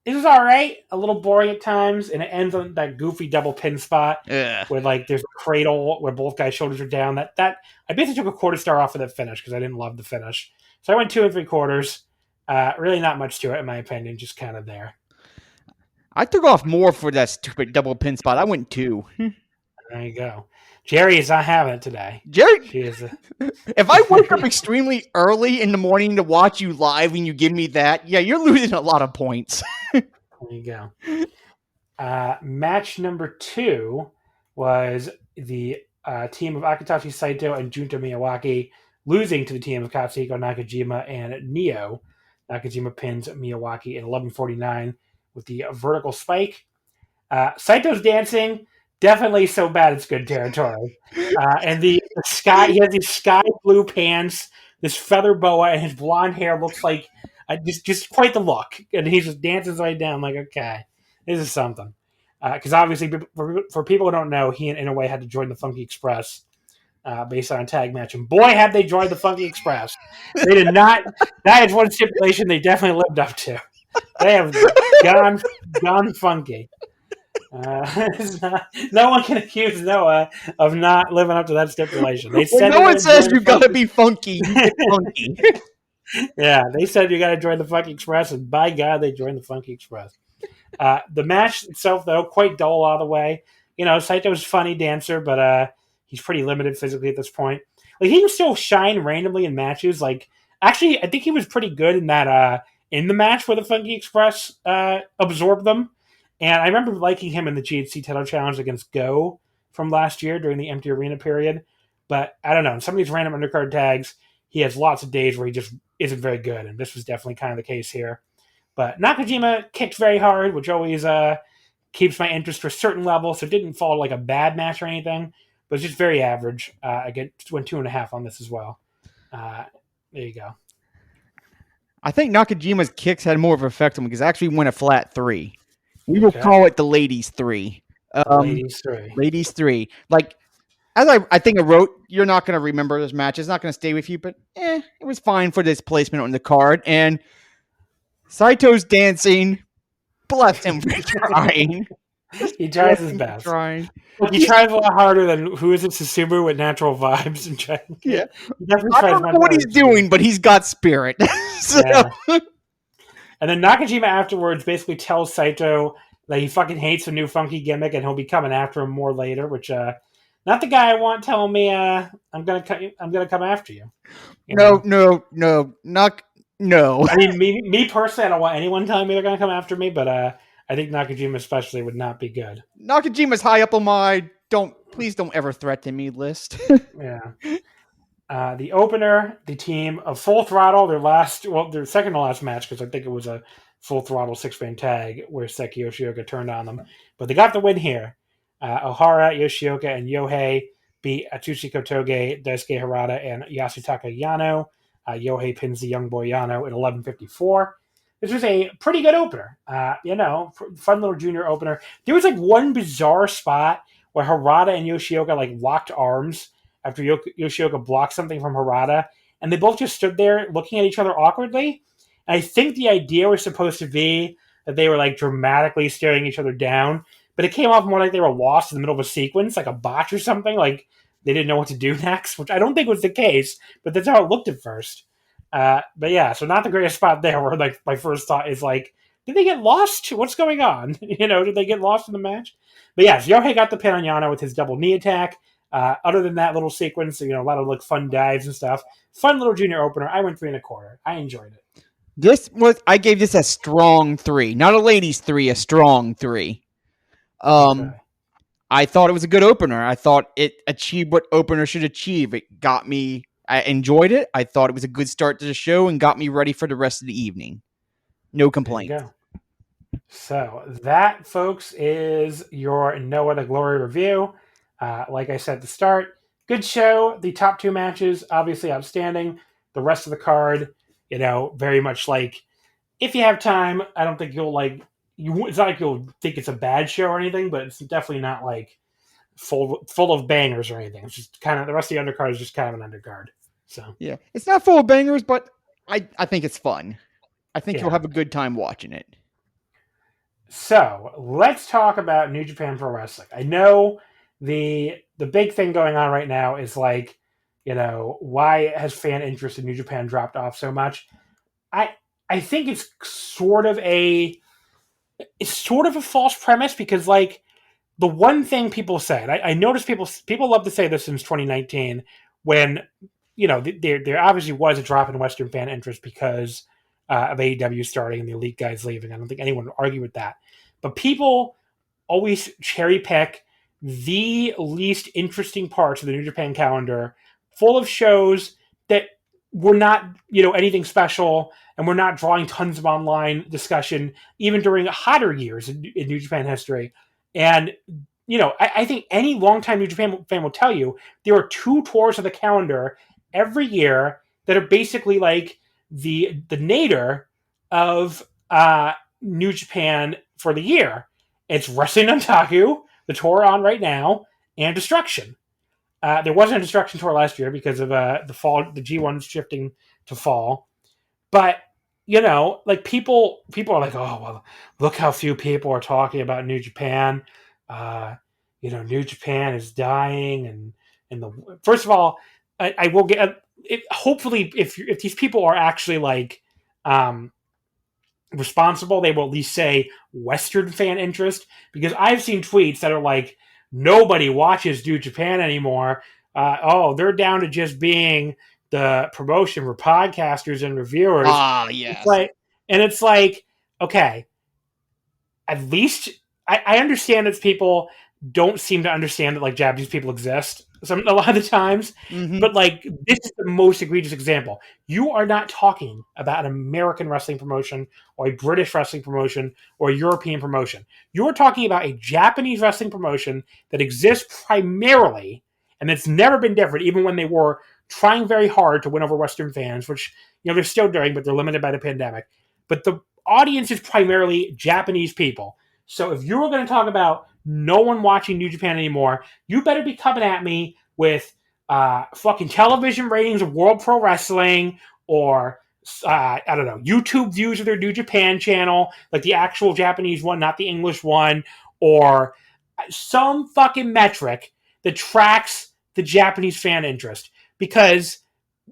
It was all right. A little boring at times, and it ends on that goofy double pin spot where there's a cradle where both guys' shoulders are down. That I basically took a 1/4 star off of that finish because I didn't love the finish. So I went 2 3/4. Really not much to it in my opinion, just kind of there. I took off more for that stupid double pin spot. I went 2. There you go. Jeri is not having it today. Jeri, she is. If I wake up extremely early in the morning to watch you live and you give me that, yeah, you're losing a lot of points. There you go. Match number 2 was the team of Akitachi Saito and Junta Miyawaki losing to the team of Katsuhiko Nakajima and Neo. Nakajima pins Miyawaki in 11:49 with the vertical spike. Saito's dancing. Definitely so bad it's good territory. And the sky, he has these sky blue pants, this feather boa, and his blonde hair looks like just quite the look. And he's just dancing his way down. I'm like, okay, this is something. Because obviously, for people who don't know, he and Inoue had to join the Funky Express based on a tag match. And boy, had they joined the Funky Express. They did not. That is one stipulation they definitely lived up to. They have gone funky. No one can accuse Noah of not living up to that stipulation. They said no one says you gotta be funky. You get funky. Yeah, they said you gotta join the Funky Express, and by God, they joined the Funky Express. The match itself, though, quite dull all the way. Saito's a funny dancer, but he's pretty limited physically at this point. Like, he can still shine randomly in matches. Like, actually, I think he was pretty good in that in the match where the Funky Express absorbed them. And I remember liking him in the GHC title challenge against Go from last year during the empty arena period. But I don't know. In some of these random undercard tags, he has lots of days where he just isn't very good. And this was definitely kind of the case here. But Nakajima kicked very hard, which always keeps my interest to a certain level. So it didn't fall like a bad match or anything. But it's just very average. I went 2.5 on this as well. There you go. I think Nakajima's kicks had more of an effect on me because I actually went a flat 3. We will call it the ladies 3. Ladies 3. Like, as I think I wrote, you're not going to remember this match. It's not going to stay with you, but it was fine for this placement on the card. And Saito's dancing. Bless him for trying. He tries his best. He tries a lot harder than Susumu with natural vibes. Yeah. I don't know what he's doing, but he's got spirit. Yeah. And then Nakajima afterwards basically tells Saito that he fucking hates the new funky gimmick and he'll be coming after him more later, which not the guy I want telling me I'm gonna come after you. No. I mean, me personally, I don't want anyone telling me they're gonna come after me, but I think Nakajima especially would not be good. Nakajima's high up on my please don't ever threaten me list. Yeah. The opener, the team of Full Throttle, their second to last match, because I think it was a Full Throttle 6-man tag where Seki Yoshioka turned on them. But they got the win here. Ohara, Yoshioka, and Yohei beat Atsushi Kotoge, Daisuke Harada, and Yasutaka Yano. Yohei pins the young boy Yano at 11:54. This was a pretty good opener. Fun little junior opener. There was one bizarre spot where Harada and Yoshioka locked arms after Yoshioka blocked something from Harada, and they both just stood there looking at each other awkwardly. And I think the idea was supposed to be that they were dramatically staring each other down, but it came off more like they were lost in the middle of a sequence, like a botch or something. they didn't know what to do next, which I don't think was the case, but that's how it looked at first. But yeah, so not the greatest spot there. Where like my first thought is like, did they get lost? What's going on? Did they get lost in the match? But yeah, Yohei got the pin on Yano with his double knee attack. Other than that little sequence, a lot of like fun dives and stuff. Fun little junior opener. I went 3.25. I enjoyed it. I gave this a strong 3, not a ladies 3, a strong 3. Okay. I thought it was a good opener. I thought it achieved what opener should achieve. It got me. I enjoyed it. I thought it was a good start to the show and got me ready for the rest of the evening. No complaints. There you go. So that, folks, is your Noah the Glory review. Like I said at the start, good show. The top 2 matches, obviously outstanding. The rest of the card, very much like, if you have time, I don't think you'll like. It's not like you'll think it's a bad show or anything, but it's definitely not like full of bangers or anything. It's just kind of the rest of the undercard is just kind of an undercard. So yeah, it's not full of bangers, but I think it's fun. I think you'll have a good time watching it. So let's talk about New Japan Pro Wrestling. I know the big thing going on right now is like, why has fan interest in New Japan dropped off so much? I think it's sort of a false premise because like the one thing people said, I noticed people love to say this since 2019 when there obviously was a drop in Western fan interest because of AEW starting and the elite guys leaving. I don't think anyone would argue with that, but people always cherry pick the least interesting parts of the New Japan calendar, full of shows that were not anything special. And we're not drawing tons of online discussion, even during hotter years in New Japan history. And, I think any longtime New Japan fan will tell you there are 2 tours of the calendar every year that are basically like the nadir of New Japan for the year. It's Wrestling Dontaku, the tour on right now, and Destruction. There wasn't a Destruction tour last year because of the fall, the G1 shifting to fall. But, like people are like, oh, well, look how few people are talking about New Japan. New Japan is dying. And first of all, I will get it. Hopefully, if these people are actually like responsible, they will at least say Western fan interest, because I've seen tweets that are like, nobody watches New Japan anymore. They're down to just being the promotion for podcasters and reviewers. Yes. It's like, okay, at least I understand that people don't seem to understand that like Japanese people exist a lot of the times, but like this is the most egregious example. You are not talking about an American wrestling promotion or a British wrestling promotion or a European promotion. You're talking about a Japanese wrestling promotion that exists primarily, and it's never been different, even when they were trying very hard to win over Western fans, which they're still doing, but they're limited by the pandemic. But the audience is primarily Japanese people. So if you were going to talk about no one watching New Japan anymore, you better be coming at me with fucking television ratings of World Pro Wrestling or I don't know, YouTube views of their New Japan channel, like the actual Japanese one, not the English one, or some fucking metric that tracks the Japanese fan interest. Because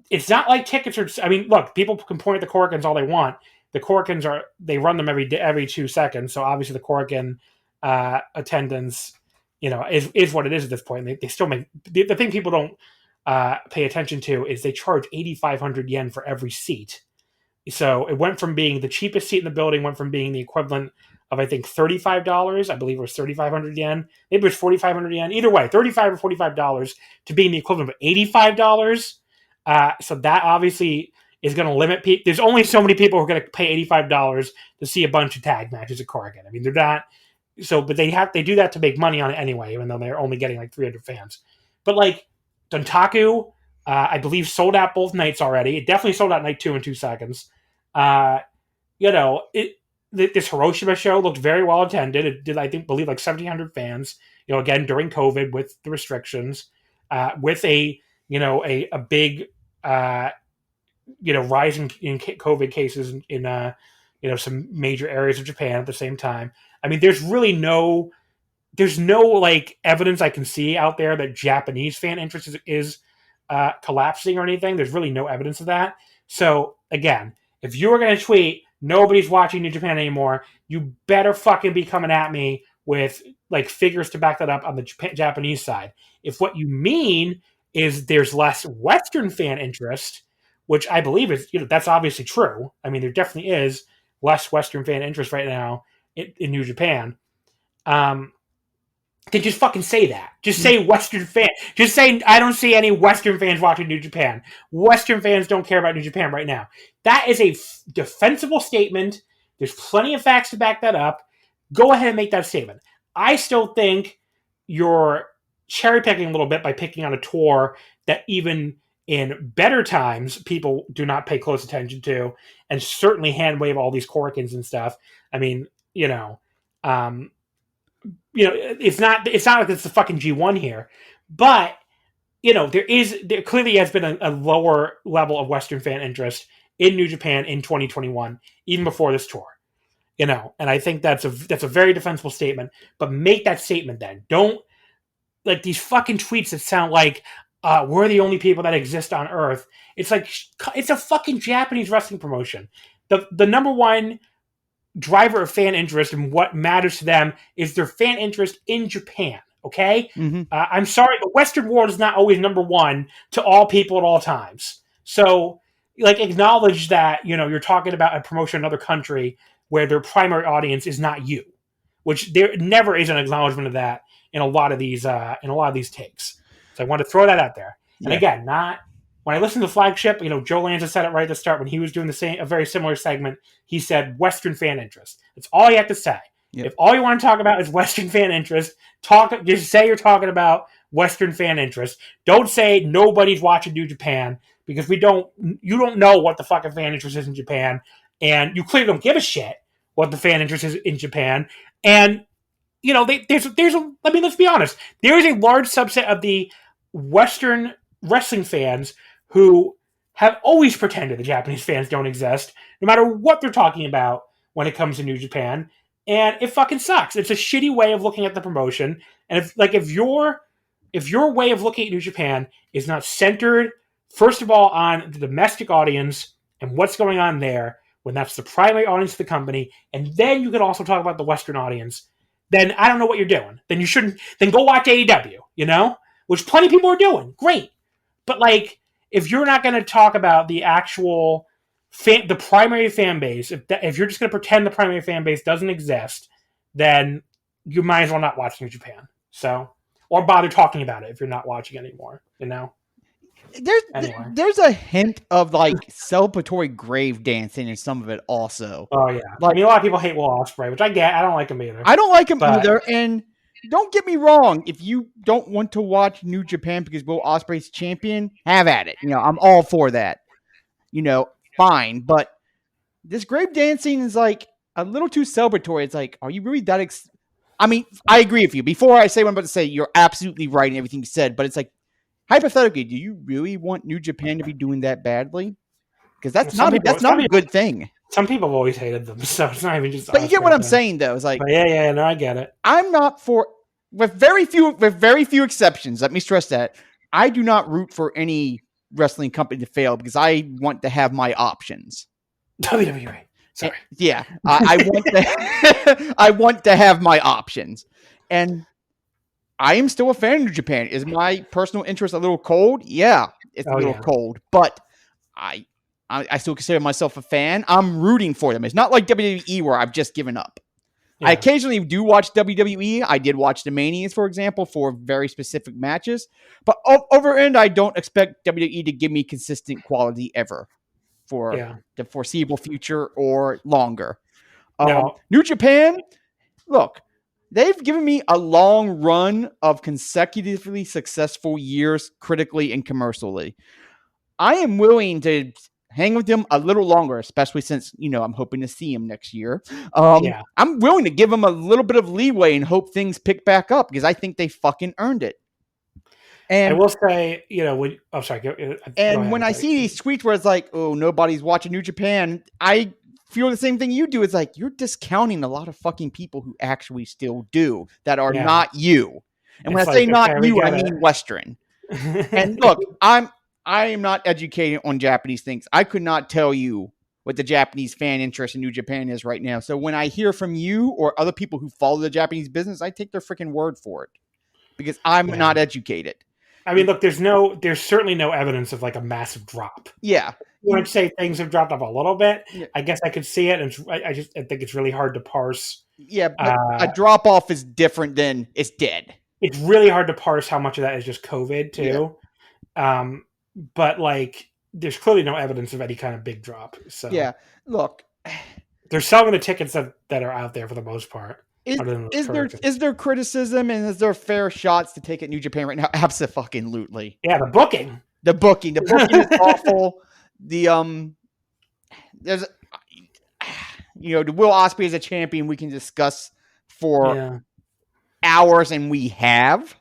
it's not like tickets are. I mean, look, people can point at the Korakuens all they want. The Korakuens they run them every 2 seconds. So obviously the Korakuen attendance, is what it is at this point. They still make the thing people don't pay attention to is they charge 8,500 yen for every seat. So it went from being the cheapest seat in the building, went from being the equivalent of I think $35. I believe it was 3,500 yen. Maybe it was 4,500 yen. Either way, $35 or $45 to being the equivalent of $85. So that obviously is going to limit people. There's only so many people who are going to pay $85 to see a bunch of tag matches at Korakuen. I mean, they're not. So, but they do that to make money on it anyway, even though they're only getting like 300 fans. But like Dontaku, I believe sold out both nights already. It definitely sold out night 2 in 2 seconds. This Hiroshima show looked very well attended. It did, believe like 1,700 fans. Again during COVID with the restrictions, with a big rise in COVID cases in some major areas of Japan at the same time. I mean, there's really no there's no like evidence I can see out there that Japanese fan interest is collapsing or anything. There's really no evidence of that. So again, if you're going to tweet nobody's watching New Japan anymore, you better fucking be coming at me with like figures to back that up on the Japanese side. If what you mean is there's less Western fan interest, which I believe is, that's obviously true. I mean, there definitely is less Western fan interest right now in New Japan. Then just fucking say that. Just say Western fan. Just say I don't see any Western fans watching New Japan. Western fans don't care about New Japan right now. That is a defensible statement. There's plenty of facts to back that up. Go ahead and make that statement. I still think you're cherry picking a little bit by picking on a tour that even in better times people do not pay close attention to, and certainly hand wave all these Korkins and stuff. I mean, it's not like it's the fucking G1 here, but there clearly has been a lower level of Western fan interest in New Japan in 2021, even before this tour. And I think that's a very defensible statement. But make that statement then. Don't like these fucking tweets that sound like we're the only people that exist on Earth. It's like it's a fucking Japanese wrestling promotion. The number one driver of fan interest and what matters to them is their fan interest in Japan. Okay, I'm sorry, the Western world is not always number one to all people at all times. So, like, acknowledge that you're talking about a promotion in another country where their primary audience is not you, which there never is an acknowledgement of that in a lot of these takes. So I want to throw that out there. And again, not when I listen to Flagship, Joe Lanza said it right at the start when he was doing a very similar segment. He said Western fan interest. That's all you have to say. Yep. If all you want to talk about is Western fan interest, just say you're talking about Western fan interest. Don't say nobody's watching New Japan, because you don't know what the fucking fan interest is in Japan, and you clearly don't give a shit what the fan interest is in Japan. And let's be honest, there is a large subset of the Western wrestling fans who have always pretended the Japanese fans don't exist, no matter what they're talking about when it comes to New Japan. And it fucking sucks. It's a shitty way of looking at the promotion. And if your way of looking at New Japan is not centered, first of all, on the domestic audience and what's going on there, when that's the primary audience of the company, and then you can also talk about the Western audience, then I don't know what you're doing. Then you shouldn't. Then go watch AEW, which plenty of people are doing. Great. But like, if you're not going to talk about the actual the primary fan base, if you're just going to pretend the primary fan base doesn't exist, then you might as well not watch New Japan. So, or bother talking about it if you're not watching anymore. There's a hint of like celebratory grave dancing in some of it also. Oh yeah, a lot of people hate Will Ospreay, which I get. I don't like him either. I don't like him either, and don't get me wrong. If you don't want to watch New Japan because Will Ospreay's champion, have at it. I'm all for that. Fine. But this grave dancing is like a little too celebratory. It's like, are you really that? I mean, I agree with you. Before I say what I'm about to say, you're absolutely right in everything you said. But it's like, hypothetically, do you really want New Japan to be doing that badly? Because that's not a good thing. Some people have always hated them, so it's not even just. But you get what I'm saying, though. It's like, no, I get it. I'm not for, with very few exceptions. Let me stress that I do not root for any wrestling company to fail because I want to have my options. WWE. Sorry. Yeah, I want to have my options, and I am still a fan of New Japan. Is my personal interest a little cold? Yeah, it's a little cold, but I still consider myself a fan. I'm rooting for them. It's not like WWE where I've just given up. Yeah. I occasionally do watch WWE. I did watch the Manias, for example, for very specific matches. But overall, I don't expect WWE to give me consistent quality ever for the foreseeable future or longer. New Japan, look, they've given me a long run of consecutively successful years critically and commercially. I am willing to hang with them a little longer, especially since, I'm hoping to see them next year. I'm willing to give them a little bit of leeway and hope things pick back up because I think they fucking earned it. And I will say, when I see these tweets where it's like, oh, nobody's watching New Japan, I feel the same thing you do. It's like you're discounting a lot of fucking people who actually still do that are not you. And when I say not you, I mean Western. And look, I am not educated on Japanese things. I could not tell you what the Japanese fan interest in New Japan is right now. So when I hear from you or other people who follow the Japanese business, I take their freaking word for it because I'm not educated. I mean, look, there's certainly no evidence of like a massive drop. Yeah. You would say things have dropped off a little bit. Yeah. I guess I could see it. And I think it's really hard to parse. Yeah. But a drop off is different than it's dead. It's really hard to parse how much of that is just COVID too. Yeah. But like, there's clearly no evidence of any kind of big drop. So yeah, look, they're selling the tickets that are out there for the most part. Is there criticism and is there fair shots to take at New Japan right now? Absolutely. Yeah, the booking is awful. There's the Will Ospreay as a champion we can discuss for hours, and we have.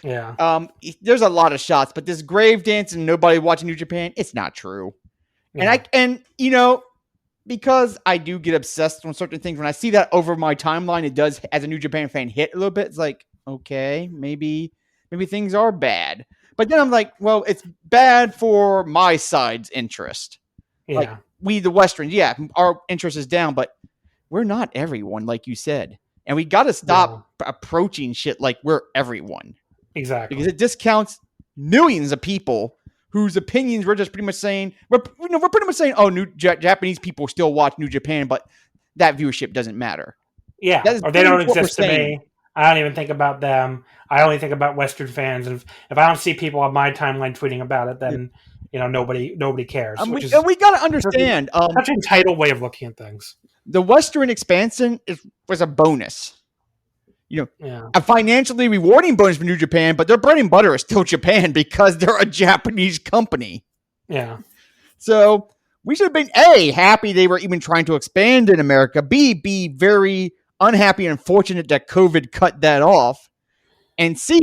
Yeah. There's a lot of shots, but this grave dance and nobody watching New Japan, it's not true. Yeah. And because I do get obsessed on certain things, when I see that over my timeline, it does, as a New Japan fan, hit a little bit. It's like, okay, maybe things are bad. But then I'm like, well, it's bad for my side's interest. Yeah. Like, we, the Westerns, our interest is down, but we're not everyone, like you said. And we got to stop approaching shit like we're everyone. Exactly. Because it discounts millions of people whose opinions we're just pretty much saying, we're pretty much saying, oh, Japanese people still watch New Japan, but that viewership doesn't matter. Yeah, or they don't exist to me. I don't even think about them. I only think about Western fans. And if I don't see people on my timeline tweeting about it, then nobody cares. We got to understand. Such an entitled way of looking at things. The Western expansion was a bonus. A financially rewarding bonus for New Japan, but their bread and butter is still Japan because they're a Japanese company. Yeah. So we should have been A, happy they were even trying to expand in America. B, very unhappy and unfortunate that COVID cut that off. And C,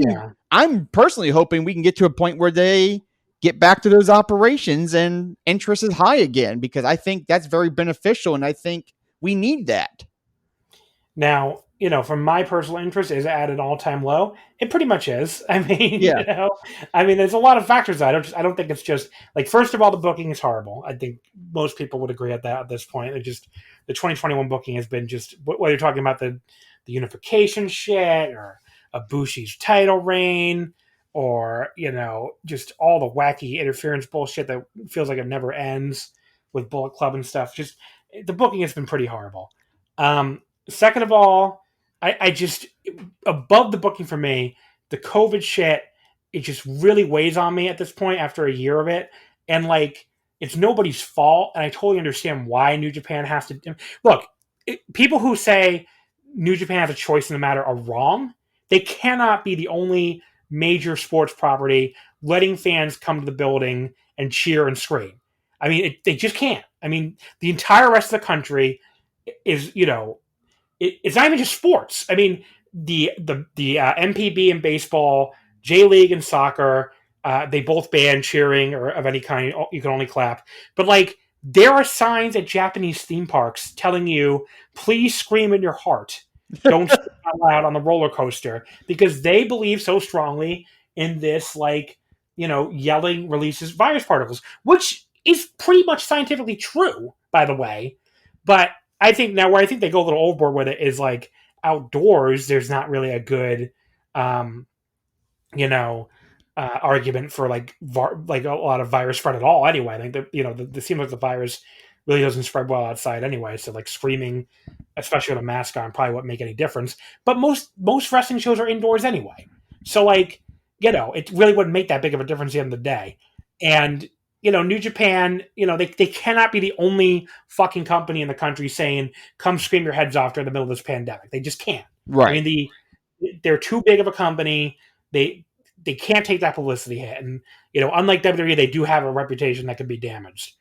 I'm personally hoping we can get to a point where they get back to those operations and interest is high again, because I think that's very beneficial, and I think we need that. Now, from my personal interest, is it at an all-time low? It pretty much is. I mean, there's a lot of factors. I don't think it's just like, first of all, the booking is horrible. I think most people would agree at that at this point. It just, the 2021 booking has been just, whether you're talking about the unification shit or Ibushi's title reign, or, just all the wacky interference bullshit that feels like it never ends with Bullet Club and stuff. Just, the booking has been pretty horrible. Second of all, I just, above the booking for me, the COVID shit, it just really weighs on me at this point after a year of it. And like, it's nobody's fault. And I totally understand why New Japan has to look. People who say New Japan has a choice in the matter are wrong. They cannot be the only major sports property letting fans come to the building and cheer and scream. I mean, they just can't. I mean, the entire rest of the country is, it's not even just sports. I mean, the MPB in baseball, J League in soccer, they both ban cheering or of any kind. You can only clap. But like, there are signs at Japanese theme parks telling you, please scream in your heart. Don't scream out loud on the roller coaster, because they believe so strongly in this, like, yelling releases virus particles, which is pretty much scientifically true, by the way. But I think now where I think they go a little overboard with it is like outdoors. There's not really a good, argument for like a lot of virus spread at all. Anyway, I think that the seems like the virus really doesn't spread well outside anyway. So like screaming, especially with a mask on, probably wouldn't make any difference. But most wrestling shows are indoors anyway. So like it really wouldn't make that big of a difference at the end of the day. And New Japan, they cannot be the only fucking company in the country saying, come scream your heads off during the middle of this pandemic. They just can't. Right. I mean, they're too big of a company. They can't take that publicity hit. And, unlike WWE, they do have a reputation that can be damaged.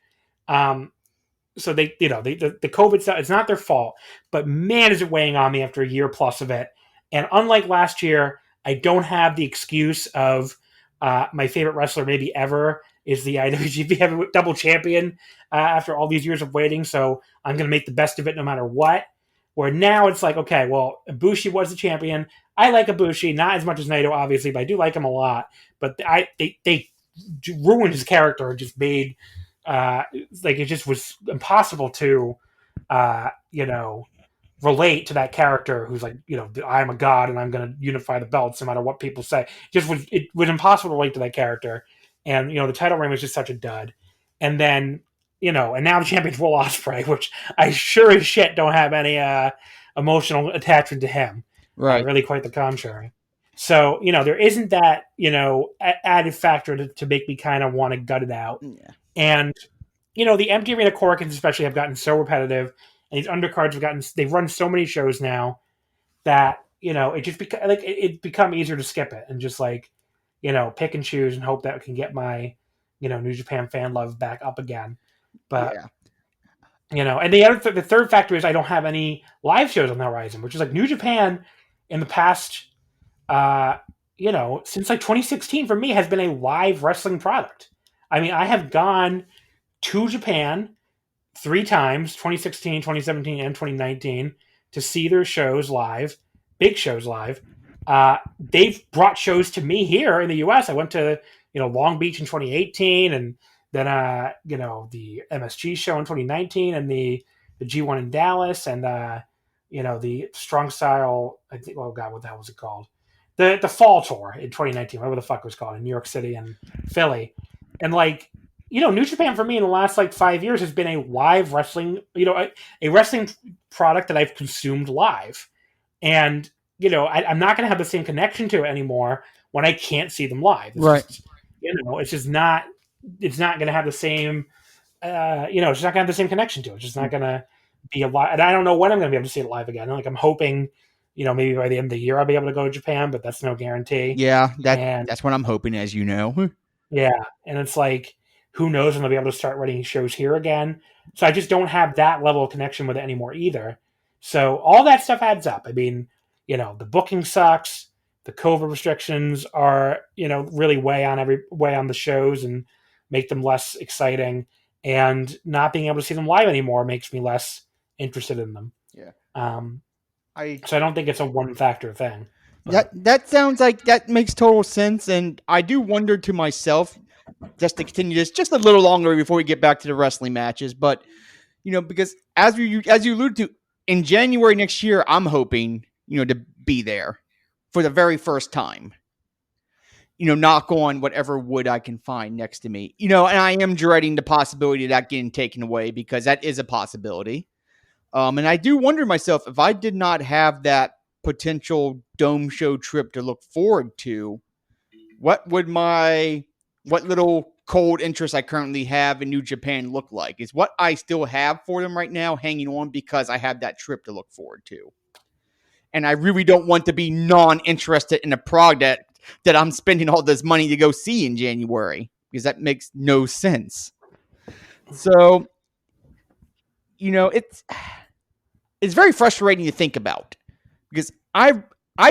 So the COVID stuff, it's not their fault, but man, is it weighing on me after a year plus of it. And unlike last year, I don't have the excuse of my favorite wrestler maybe ever is the IWGP Heavyweight Double Champion after all these years of waiting. So I'm going to make the best of it no matter what. Where now it's like, okay, well, Ibushi was the champion. I like Ibushi, not as much as Naito, obviously, but I do like him a lot. But they ruined his character and just made it just was impossible to relate to that character who's like, I'm a god and I'm going to unify the belts no matter what people say. It was impossible to relate to that character. And, the title reign was just such a dud. And then, and now the champion's Will Ospreay, which I sure as shit don't have any emotional attachment to him. Right. Really quite the contrary. So, there isn't that, added factor to make me kind of want to gut it out. Yeah. And, the empty arena Corkins especially have gotten so repetitive, and these undercards they've run so many shows now that, it just it's become easier to skip it and just pick and choose and hope that it can get my, New Japan fan love back up again. But, and the third factor is I don't have any live shows on the horizon, which is like New Japan in the past, since 2016 for me has been a live wrestling product. I mean, I have gone to Japan 3 times, 2016, 2017, and 2019, to see their shows live, big shows live. They've brought shows to me here in the U.S. I went to, Long Beach in 2018, and then, the MSG show in 2019, and the G1 in Dallas, and, the Strong Style, I think, oh God, what the hell was it called? The Fall Tour in 2019, whatever the fuck it was called, in New York City and Philly. And, New Japan for me in the last 5 years has been a live wrestling, a wrestling product that I've consumed live. And, I'm not going to have the same connection to it anymore when I can't see them live. It's just not, it's not going to have the same, it's just not going to have the same connection to it. It's just not going to be a live. And I don't know when I'm going to be able to see it live again. I'm hoping, maybe by the end of the year I'll be able to go to Japan, but that's no guarantee. Yeah, that's what I'm hoping, as you know. Yeah, and it's who knows when they'll be able to start running shows here again. So I just don't have that level of connection with it anymore either. So all that stuff adds up. I mean, the booking sucks. The COVID restrictions are, really weigh on the shows and make them less exciting. And not being able to see them live anymore makes me less interested in them. Yeah. So I don't think it's a one factor thing. That sounds like that makes total sense. And I do wonder to myself, just to continue this just a little longer before we get back to the wrestling matches. But, because as you alluded to, in January next year, I'm hoping, to be there for the very first time. Knock on whatever wood I can find next to me. And I am dreading the possibility of that getting taken away, because that is a possibility. And I do wonder myself, if I did not have that potential dome show trip to look forward to, what little cold interest I currently have in New Japan look like? Is what I still have for them right now hanging on because I have that trip to look forward to. And I really don't want to be non-interested in a product that I'm spending all this money to go see in January, because that makes no sense. So, it's very frustrating to think about, because I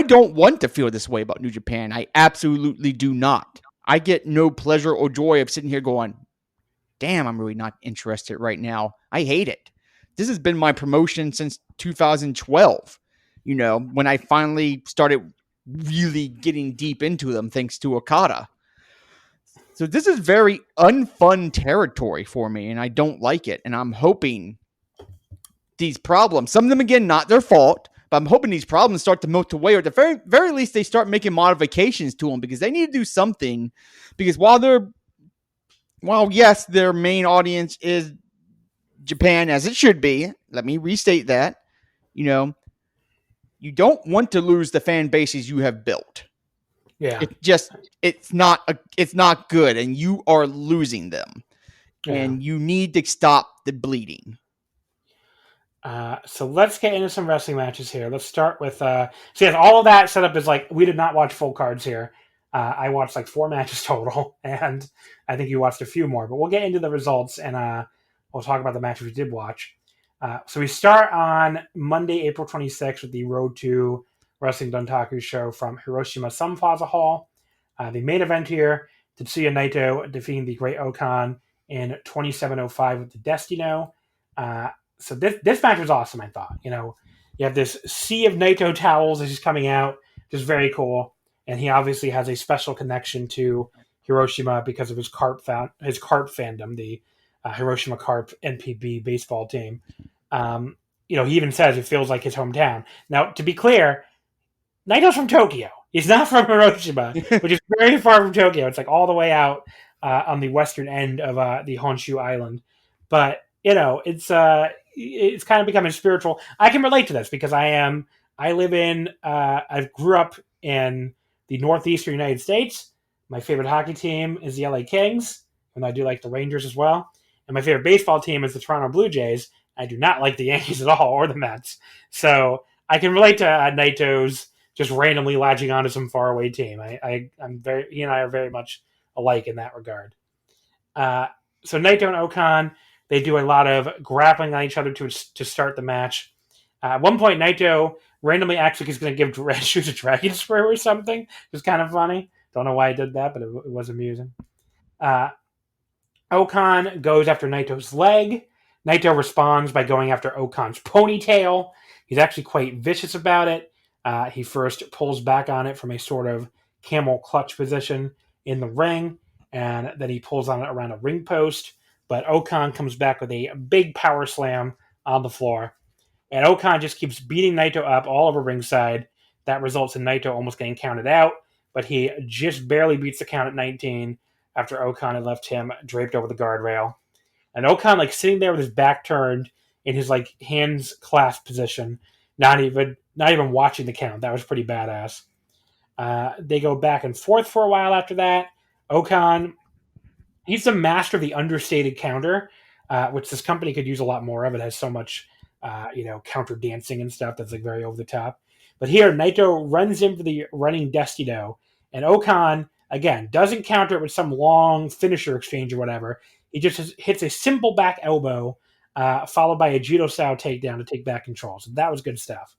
don't want to feel this way about New Japan. I absolutely do not. I get no pleasure or joy of sitting here going, damn, I'm really not interested right now. I hate it. This has been my promotion since 2012, when I finally started really getting deep into them thanks to Okada. So this is very unfun territory for me, and I don't like it. And I'm hoping these problems, some of them, again, not their fault, but I'm hoping these problems start to melt away, or at the very, very least, they start making modifications to them, because they need to do something. Because while yes, their main audience is Japan, as it should be, let me restate that, you don't want to lose the fan bases you have built. Yeah. It's not good, and you are losing them. Yeah. And you need to stop the bleeding. So let's get into some wrestling matches here. Let's start with all of that setup is we did not watch full cards here. I watched 4 matches total, and I think you watched a few more, but we'll get into the results, and we'll talk about the matches we did watch. So we start on Monday, April 26th with the Road to Wrestling Dontaku show from Hiroshima Sun Plaza Hall. The main event here, Tetsuya Naito defeating the Great Okan in 27:05 with the Destino. So this match was awesome, I thought. You have this sea of Naito towels as he's coming out, just very cool. And he obviously has a special connection to Hiroshima because of his carp fandom, the Hiroshima Carp NPB baseball team. He even says it feels like his hometown. Now, to be clear, Naito's from Tokyo. He's not from Hiroshima, which is very far from Tokyo. It's like all the way out on the western end of the Honshu Island. But it's kind of becoming spiritual. I can relate to this because I grew up in the northeastern United States. My favorite hockey team is the LA Kings, and I do like the Rangers as well. And my favorite baseball team is the Toronto Blue Jays. I do not like the Yankees at all or the Mets. So I can relate to Naito's just randomly latching onto some faraway team. He and I are very much alike in that regard. So Naito and Okan, they do a lot of grappling on each other to start the match. At one point, Naito randomly acts like he's going to give Red Shoes a dragon screw or something. It was kind of funny. Don't know why he did that, but it was amusing. Okan goes after Naito's leg. Naito responds by going after Okan's ponytail. He's actually quite vicious about it. He first pulls back on it from a sort of camel clutch position in the ring, and then he pulls on it around a ring post. But Okan comes back with a big power slam on the floor. And Okan just keeps beating Naito up all over ringside. That results in Naito almost getting counted out, but he just barely beats the count at 19 after Okan had left him draped over the guardrail. And Okan sitting there with his back turned in his hands clasped position, not even watching the count. That was pretty badass. They go back and forth for a while after that. Okan, he's the master of the understated counter, which this company could use a lot more of. It has so much, counter dancing and stuff that's very over the top. But here, Naito runs in for the running Destino, and Okan, again, doesn't counter it with some long finisher exchange or whatever. He just hits a simple back elbow, followed by a judo-style takedown to take back control. So that was good stuff.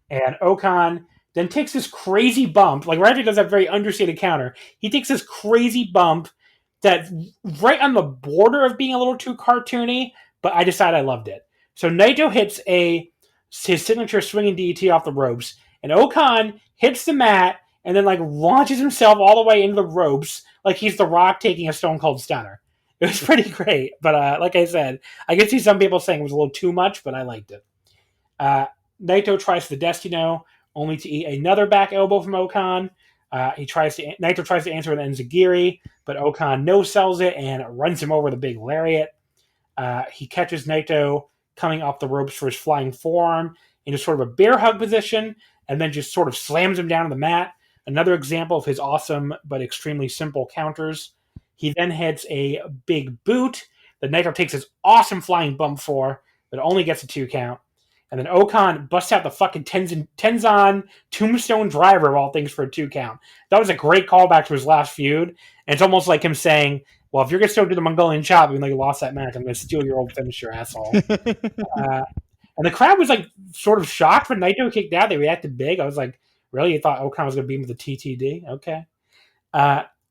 And Okan then takes this crazy bump. Right after he does that very understated counter, he takes this crazy bump that's right on the border of being a little too cartoony, but I decided I loved it. So Naito hits his signature swinging DDT off the ropes, and Okan hits the mat and then launches himself all the way into the ropes like he's The Rock taking a Stone Cold Stunner. It was pretty great, but like I said, I can see some people saying it was a little too much, but I liked it. Naito tries the Destino, only to eat another back elbow from Okan. Naito tries to answer with an enziguri, but Okan no-sells it and runs him over with a big lariat. He catches Naito coming off the ropes for his flying forearm into sort of a bear hug position, and then just sort of slams him down on the mat. Another example of his awesome but extremely simple counters. He then hits a big boot that Naito takes his awesome flying bump for, but only gets a 2 count. And then Okan busts out the fucking Tenzan Tombstone Driver of all things for a 2 count. That was a great callback to his last feud. And it's almost like him saying, well, if you're going to still do the Mongolian chop, even though you lost that match, I'm going to steal your old finisher, asshole. And the crowd was sort of shocked when Naito kicked out. They reacted big. I was like, really? You thought Okan was going to beat him with a TTD? Okay.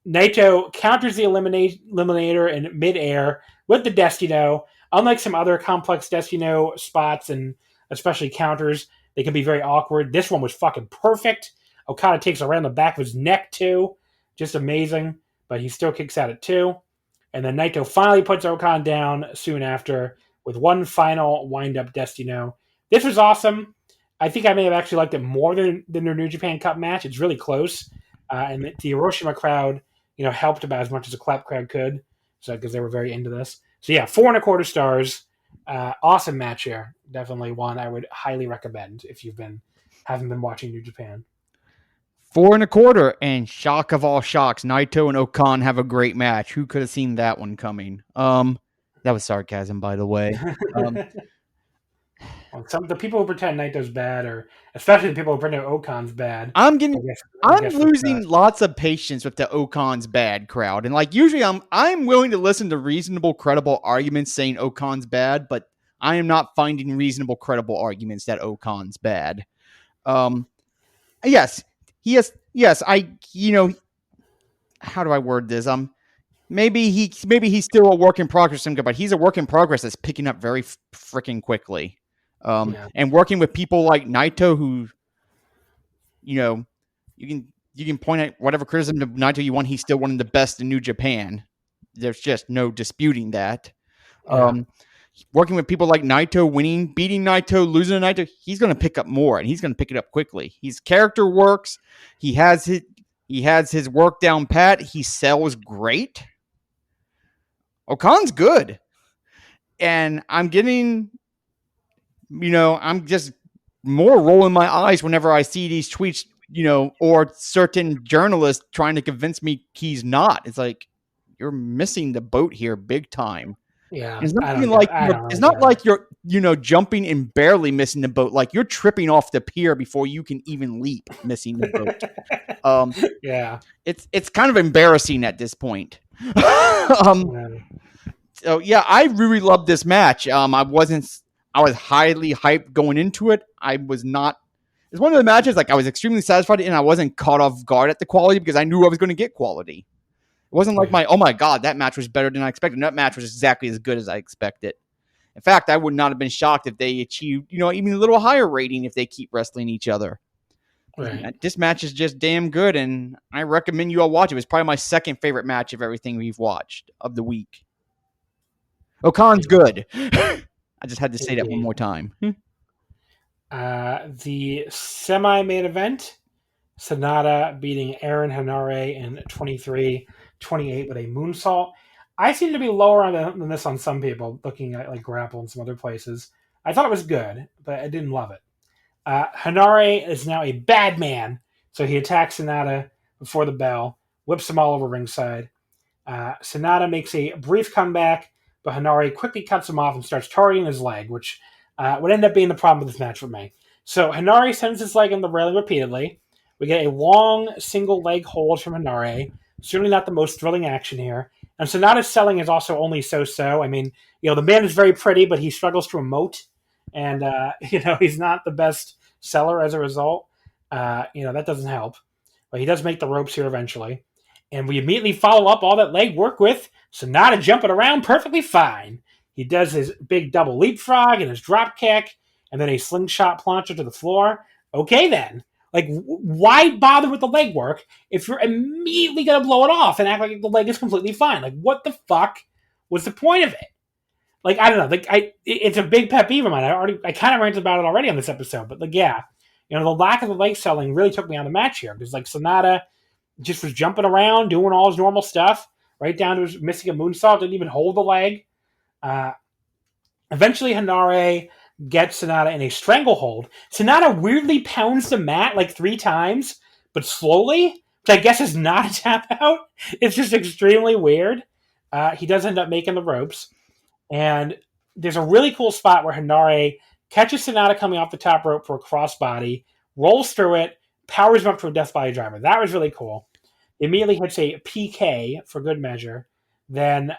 Naito counters the Eliminator in midair with the Destino. Unlike some other complex Destino spots and especially counters, they can be very awkward. This one was fucking perfect. Okada takes around the back of his neck too. Just amazing. But he still kicks out at 2. And then Naito finally puts Okan down soon after with one final wind-up Destino. This was awesome. I think I may have actually liked it more than their New Japan Cup match. It's really close. And the Hiroshima crowd, helped about as much as a clap crowd could. So because they were very into this. So yeah, 4.25 stars. Awesome match here. Definitely one I would highly recommend if you haven't been watching New Japan. 4.25, and shock of all shocks, Naito and Okan have a great match. Who could have seen that one coming? That was sarcasm, by the way. Well, some the people who pretend Naito's bad, or especially the people who pretend Okan's bad. I'm losing lots of patience with the Okan's bad crowd, and usually I'm willing to listen to reasonable, credible arguments saying Okan's bad, but I am not finding reasonable, credible arguments that Okan's bad. Yes, he has. Yes, how do I word this? Maybe he's still a work in progress, but he's a work in progress that's picking up very freaking quickly. And working with people like Naito, who, you can point at whatever criticism of Naito you want. He's still one of the best in New Japan. There's just no disputing that. Working with people like Naito, beating Naito, losing to Naito, he's going to pick up more, and he's going to pick it up quickly. His character works. He has his work down pat. He sells great. Okan's good. And I'm getting, I'm just more rolling my eyes whenever I see these tweets, or certain journalists trying to convince me he's not. It's like, you're missing the boat here big time. Yeah. It's not like you're, jumping and barely missing the boat. Like, you're tripping off the pier before you can even leap, missing the boat. It's kind of embarrassing at this point. So yeah, I really loved this match. I was highly hyped going into it. It's one of the matches, like, I was extremely satisfied and I wasn't caught off guard at the quality because I knew I was going to get quality. It wasn't like oh my God, that match was better than I expected. That match was exactly as good as I expected. In fact, I would not have been shocked if they achieved, even a little higher rating if they keep wrestling each other. Right. This match is just damn good, and I recommend you all watch it. It was probably my second favorite match of everything we've watched of the week. Okan's good. I just had to say that one more time. The semi-main event, SANADA beating Aaron Henare in 23-28 with a moonsault. I seem to be lower than this on some people, looking at like Grapple and some other places. I thought it was good, but I didn't love it. Henare is now a bad man, so he attacks SANADA before the bell, whips him all over ringside. SANADA makes a brief comeback, but Henare quickly cuts him off and starts targeting his leg, which would end up being the problem with this match for me. So Henare sends his leg on the railing repeatedly. We get a long single leg hold from Henare. Certainly not the most thrilling action here. And SANADA's selling is also only so-so. I mean, the man is very pretty, but he struggles to emote. And, he's not the best seller as a result. That doesn't help. But he does make the ropes here eventually. And we immediately follow up all that leg work with SANADA jumping around perfectly fine. He does his big double leapfrog and his drop kick, and then a slingshot plancha to the floor. Okay, then. Like, why bother with the leg work if you're immediately going to blow it off and act like the leg is completely fine? Like, what the fuck was the point of it? Like, I don't know. Like, it's a big pet peeve of mine. I kind of ranted about it already on this episode. But, like, yeah. The lack of the leg selling really took me on the match here. Because, like, SANADA just was jumping around, doing all his normal stuff, right down to his missing a moonsault, didn't even hold the leg. Eventually, Henare gets SANADA in a stranglehold. SANADA weirdly pounds the mat like 3 times, but slowly, which I guess is not a tap out. It's just extremely weird. He does end up making the ropes. And there's a really cool spot where Henare catches SANADA coming off the top rope for a crossbody, rolls through it, powers him up to a Death Body Driver. That was really cool. He immediately hits a PK for good measure. Then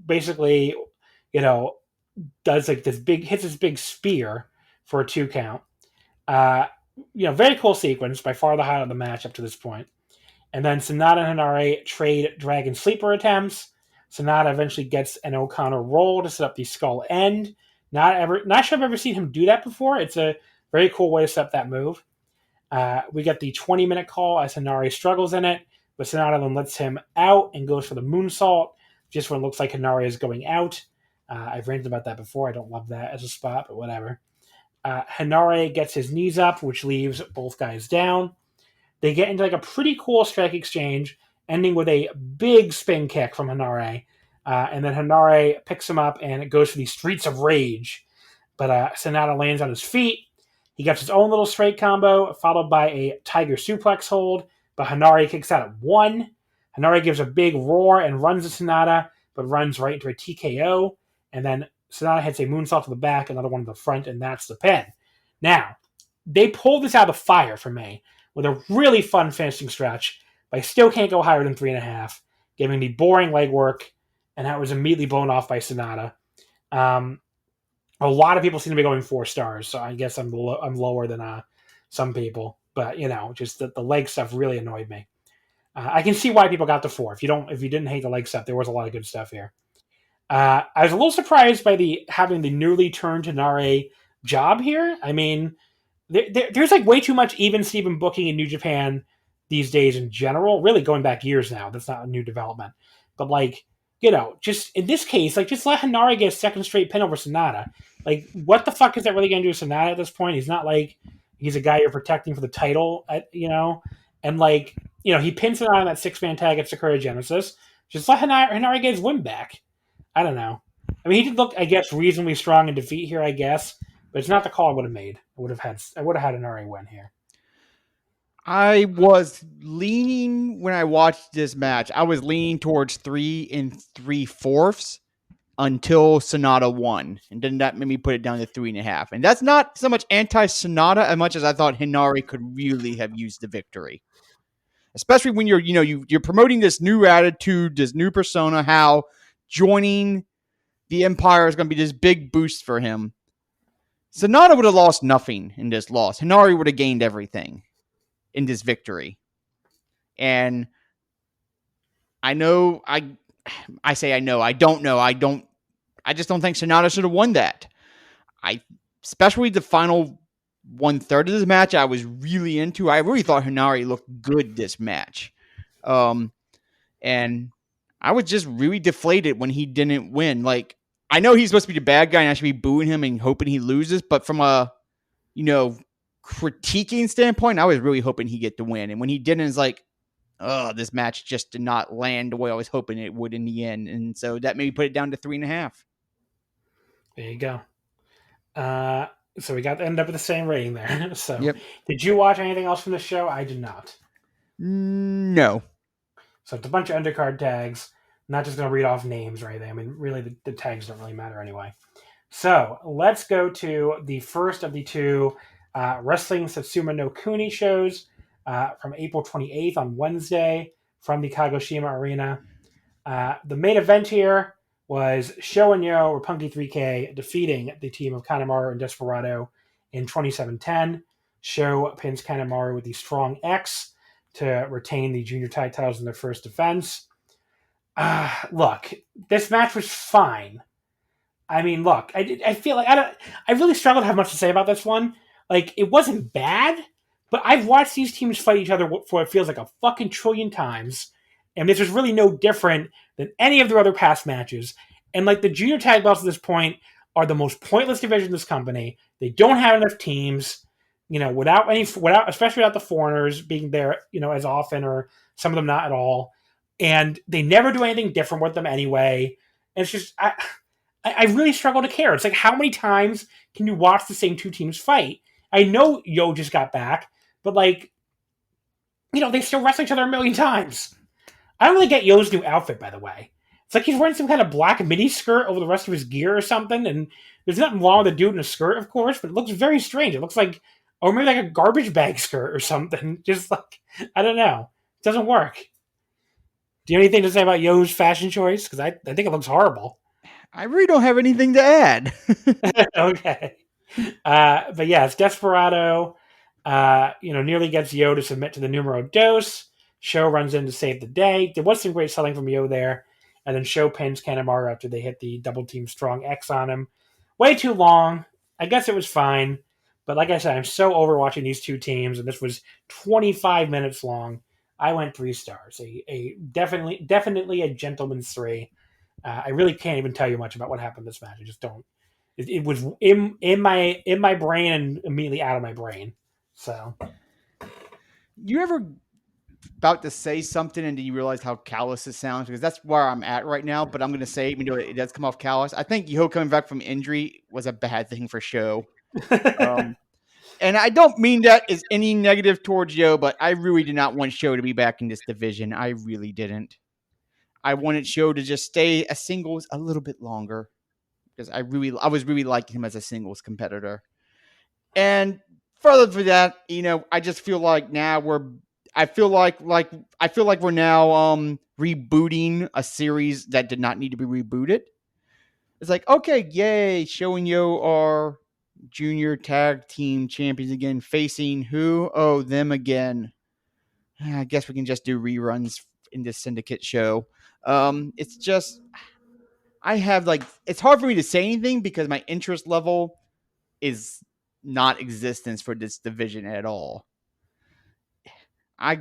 basically, does like hits this big spear for a 2 count. Very cool sequence, by far the highlight of the match up to this point. And then SANADA and Henare trade Dragon Sleeper attempts. SANADA eventually gets an O'Connor roll to set up the skull end. Not sure I've ever seen him do that before. It's a very cool way to set up that move. We get the 20-minute call as Henare struggles in it, but SANADA then lets him out and goes for the moonsault, just when it looks like Henare is going out. I've ranted about that before. I don't love that as a spot, but whatever. Henare gets his knees up, which leaves both guys down. They get into like a pretty cool strike exchange, ending with a big spin kick from Henare. And then Henare picks him up and it goes for the Streets of Rage. But SANADA lands on his feet. He gets his own little straight combo, followed by a Tiger Suplex hold. But Henare kicks out at 1. Henare gives a big roar and runs to SANADA, but runs right into a TKO. And then SANADA hits a moonsault to the back, another one to the front, and that's the pin. Now, they pulled this out of the fire for me with a really fun finishing stretch, but I still can't go higher than 3.5, giving me boring leg work, and that was immediately blown off by SANADA. A lot of people seem to be going 4 stars, so I guess I'm lower than some people. But, just the leg stuff really annoyed me. I can see why people got the 4. If you didn't hate the leg stuff, there was a lot of good stuff here. I was a little surprised by having the newly turned Henare job here. I mean, there's like way too much even Steven booking in New Japan these days in general. Really going back years now. That's not a new development, but like, just in this case, like just let Henare get a second straight pin over SANADA. Like, what the fuck is that really going to do with SANADA at this point? He's not like he's a guy you're protecting for the title, and like, he pins SANADA in that 6-man tag at Sakura Genesis. Just let Henare get his win back. I don't know. I mean, he did look, I guess, reasonably strong in defeat here, I guess, but it's not the call I would have made. I would have had Henare win here. I was leaning when I watched this match. I was leaning towards 3 3/4 until SANADA won, and then that made me put it down to 3.5. And that's not so much anti-SANADA as much as I thought Henare could really have used the victory, especially when you're promoting this new attitude, this new persona. How joining the Empire is going to be this big boost for him. SANADA would have lost nothing in this loss. Henare would have gained everything in this victory. And I know, I don't know. I just don't think SANADA should have won that. Especially the final 1/3 of this match, I was really into. I really thought Henare looked good this match. And I was just really deflated when he didn't win. Like, I know he's supposed to be the bad guy and I should be booing him and hoping he loses, but from a, critiquing standpoint, I was really hoping he'd get the win. And when he didn't, it's like, oh, this match just did not land the way I was hoping it would in the end. And so that made me put it down to 3.5. There you go. So we got to end up with the same rating there. So Yep. Did you watch anything else from the show? I did not. No. So it's a bunch of undercard tags. I'm not just going to read off names or anything. I mean, really, the tags don't really matter anyway. So let's go to the first of the two Wrestling Satsuma no Kuni shows from April 28th on Wednesday from the Kagoshima Arena. The main event here was Sho and Yo, or Punky 3K, defeating the team of Kanemaru and Desperado in 27-10. Sho pins Kanemaru with the strong X to retain the junior tag titles in their first defense. Look, this match was fine. I mean, look, I feel like I really struggled to have much to say about this one. Like, it wasn't bad, but I've watched these teams fight each other for what feels like a fucking trillion times, and this is really no different than any of their other past matches. And like, the junior tag belts at this point are the most pointless division in this company. They don't have enough teams, especially without the foreigners being there, as often, or some of them not at all. And they never do anything different with them anyway. And it's just, I really struggle to care. It's like, how many times can you watch the same two teams fight? I know Yo just got back, but like, they still wrestle each other a million times. I don't really get Yo's new outfit, by the way. It's like he's wearing some kind of black mini skirt over the rest of his gear or something, and there's nothing wrong with the dude in a skirt, of course, but it looks very strange. It looks like, or maybe like a garbage bag skirt or something. Just like, I don't know. It doesn't work. Do you have anything to say about Yo's fashion choice? Because I think it looks horrible. I really don't have anything to add. Okay. But yeah, it's Desperado, nearly gets Yo to submit to the numero dos. Sho runs in to save the day. There was some great selling from Yo there. And then Sho pins Kanemaru after they hit the double team strong X on him. Way too long. I guess it was fine. But like I said, I'm so over watching these two teams, and this was 25 minutes long. I went 3 stars. Definitely a gentleman's 3. I really can't even tell you much about what happened in this match. I just don't. It was in my brain and immediately out of my brain. So, you ever about to say something and then you realize how callous it sounds? Because that's where I'm at right now. But I'm going to say, even though it does come off callous, I think Yo coming back from injury was a bad thing for Sho. And I don't mean that as any negative towards Yo, but I really did not want Sho to be back in this division. I really didn't. I wanted Sho to just stay a singles a little bit longer because I was really liking him as a singles competitor. And further for that, I just feel like now we're now rebooting a series that did not need to be rebooted. It's like, okay, yay, Sho and Yo are junior tag team champions again, facing who? Oh, them again. I guess we can just do reruns in this syndicate show. It's just, it's hard for me to say anything because my interest level is not existence for this division at all. I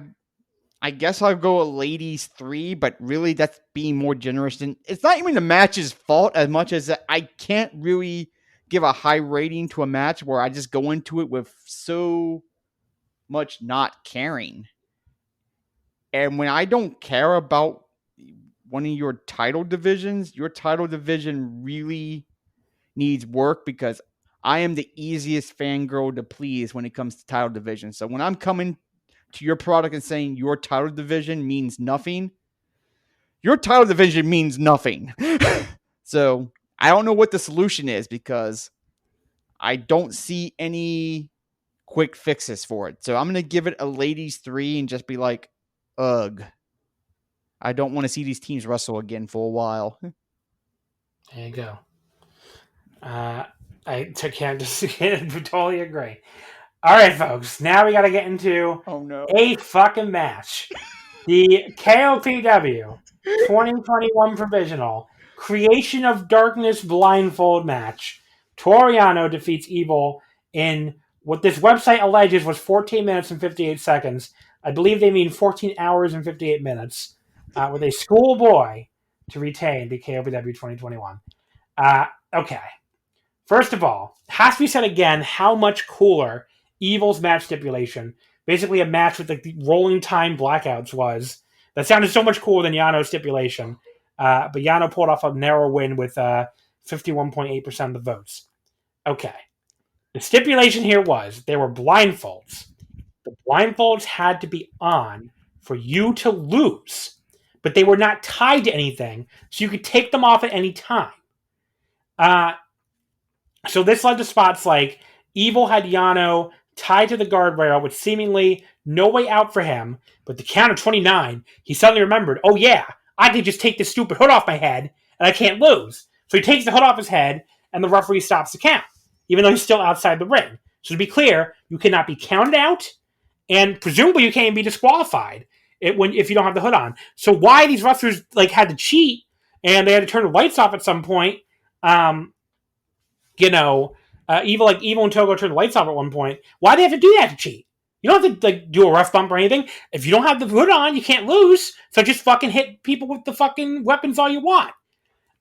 guess I'll go a ladies 3, but really that's being more generous than it's not even the match's fault as much as I can't really give a high rating to a match where I just go into it with so much not caring. And when I don't care about one of your title divisions, your title division really needs work because I am the easiest fangirl to please when it comes to title division. So when I'm coming to your product and saying your title division means nothing, your title division means nothing. So I don't know what the solution is because I don't see any quick fixes for it. So I'm going to give it a ladies 3 and just be like, ugh. I don't want to see these teams wrestle again for a while. There you go. I can't just totally agree. All right, folks. Now we got to get into a fucking match. The KOPW 2021 Provisional Creation of Darkness Blindfold match. Toru Yano defeats Evil in what this website alleges was 14 minutes and 58 seconds. I believe they mean 14 hours and 58 minutes. With a schoolboy to retain the KOPW 2021. Okay. First of all, has to be said again how much cooler Evil's match stipulation, basically a match with like the rolling time blackouts was. That sounded so much cooler than Yano's stipulation. But Yano pulled off a narrow win with 51.8% of the votes. Okay. The stipulation here was there were blindfolds. The blindfolds had to be on for you to lose. But they were not tied to anything, so you could take them off at any time. So this led to spots like Evil had Yano tied to the guardrail with seemingly no way out for him, but the count of 29, he suddenly remembered, oh yeah, I could just take this stupid hood off my head, and I can't lose. So he takes the hood off his head, and the referee stops the count, even though he's still outside the ring. So to be clear, you cannot be counted out, and presumably you can't even be disqualified if you don't have the hood on. So why these wrestlers had to cheat and they had to turn the lights off at some point, Evil and Togo turned the lights off at one point. Why do they have to do that to cheat? You don't have to do a ref bump or anything. If you don't have the hood on, you can't lose. So just fucking hit people with the fucking weapons all you want.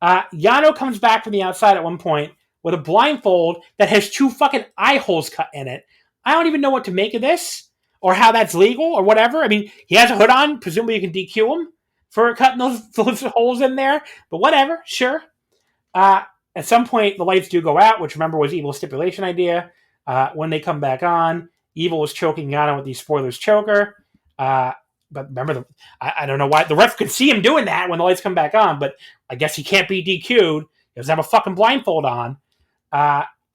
Yano comes back from the outside at one point with a blindfold that has 2 fucking eye holes cut in it. I don't even know what to make of this. Or how that's legal, or whatever. I mean, he has a hood on. Presumably you can DQ him for cutting those holes in there. But whatever, sure. At some point, the lights do go out, which remember was Evil's stipulation idea. When they come back on, Evil was choking Yano with the spoilers choker. But remember, I don't know why. The ref could see him doing that when the lights come back on, but I guess he can't be DQ'd. He doesn't have a fucking blindfold on.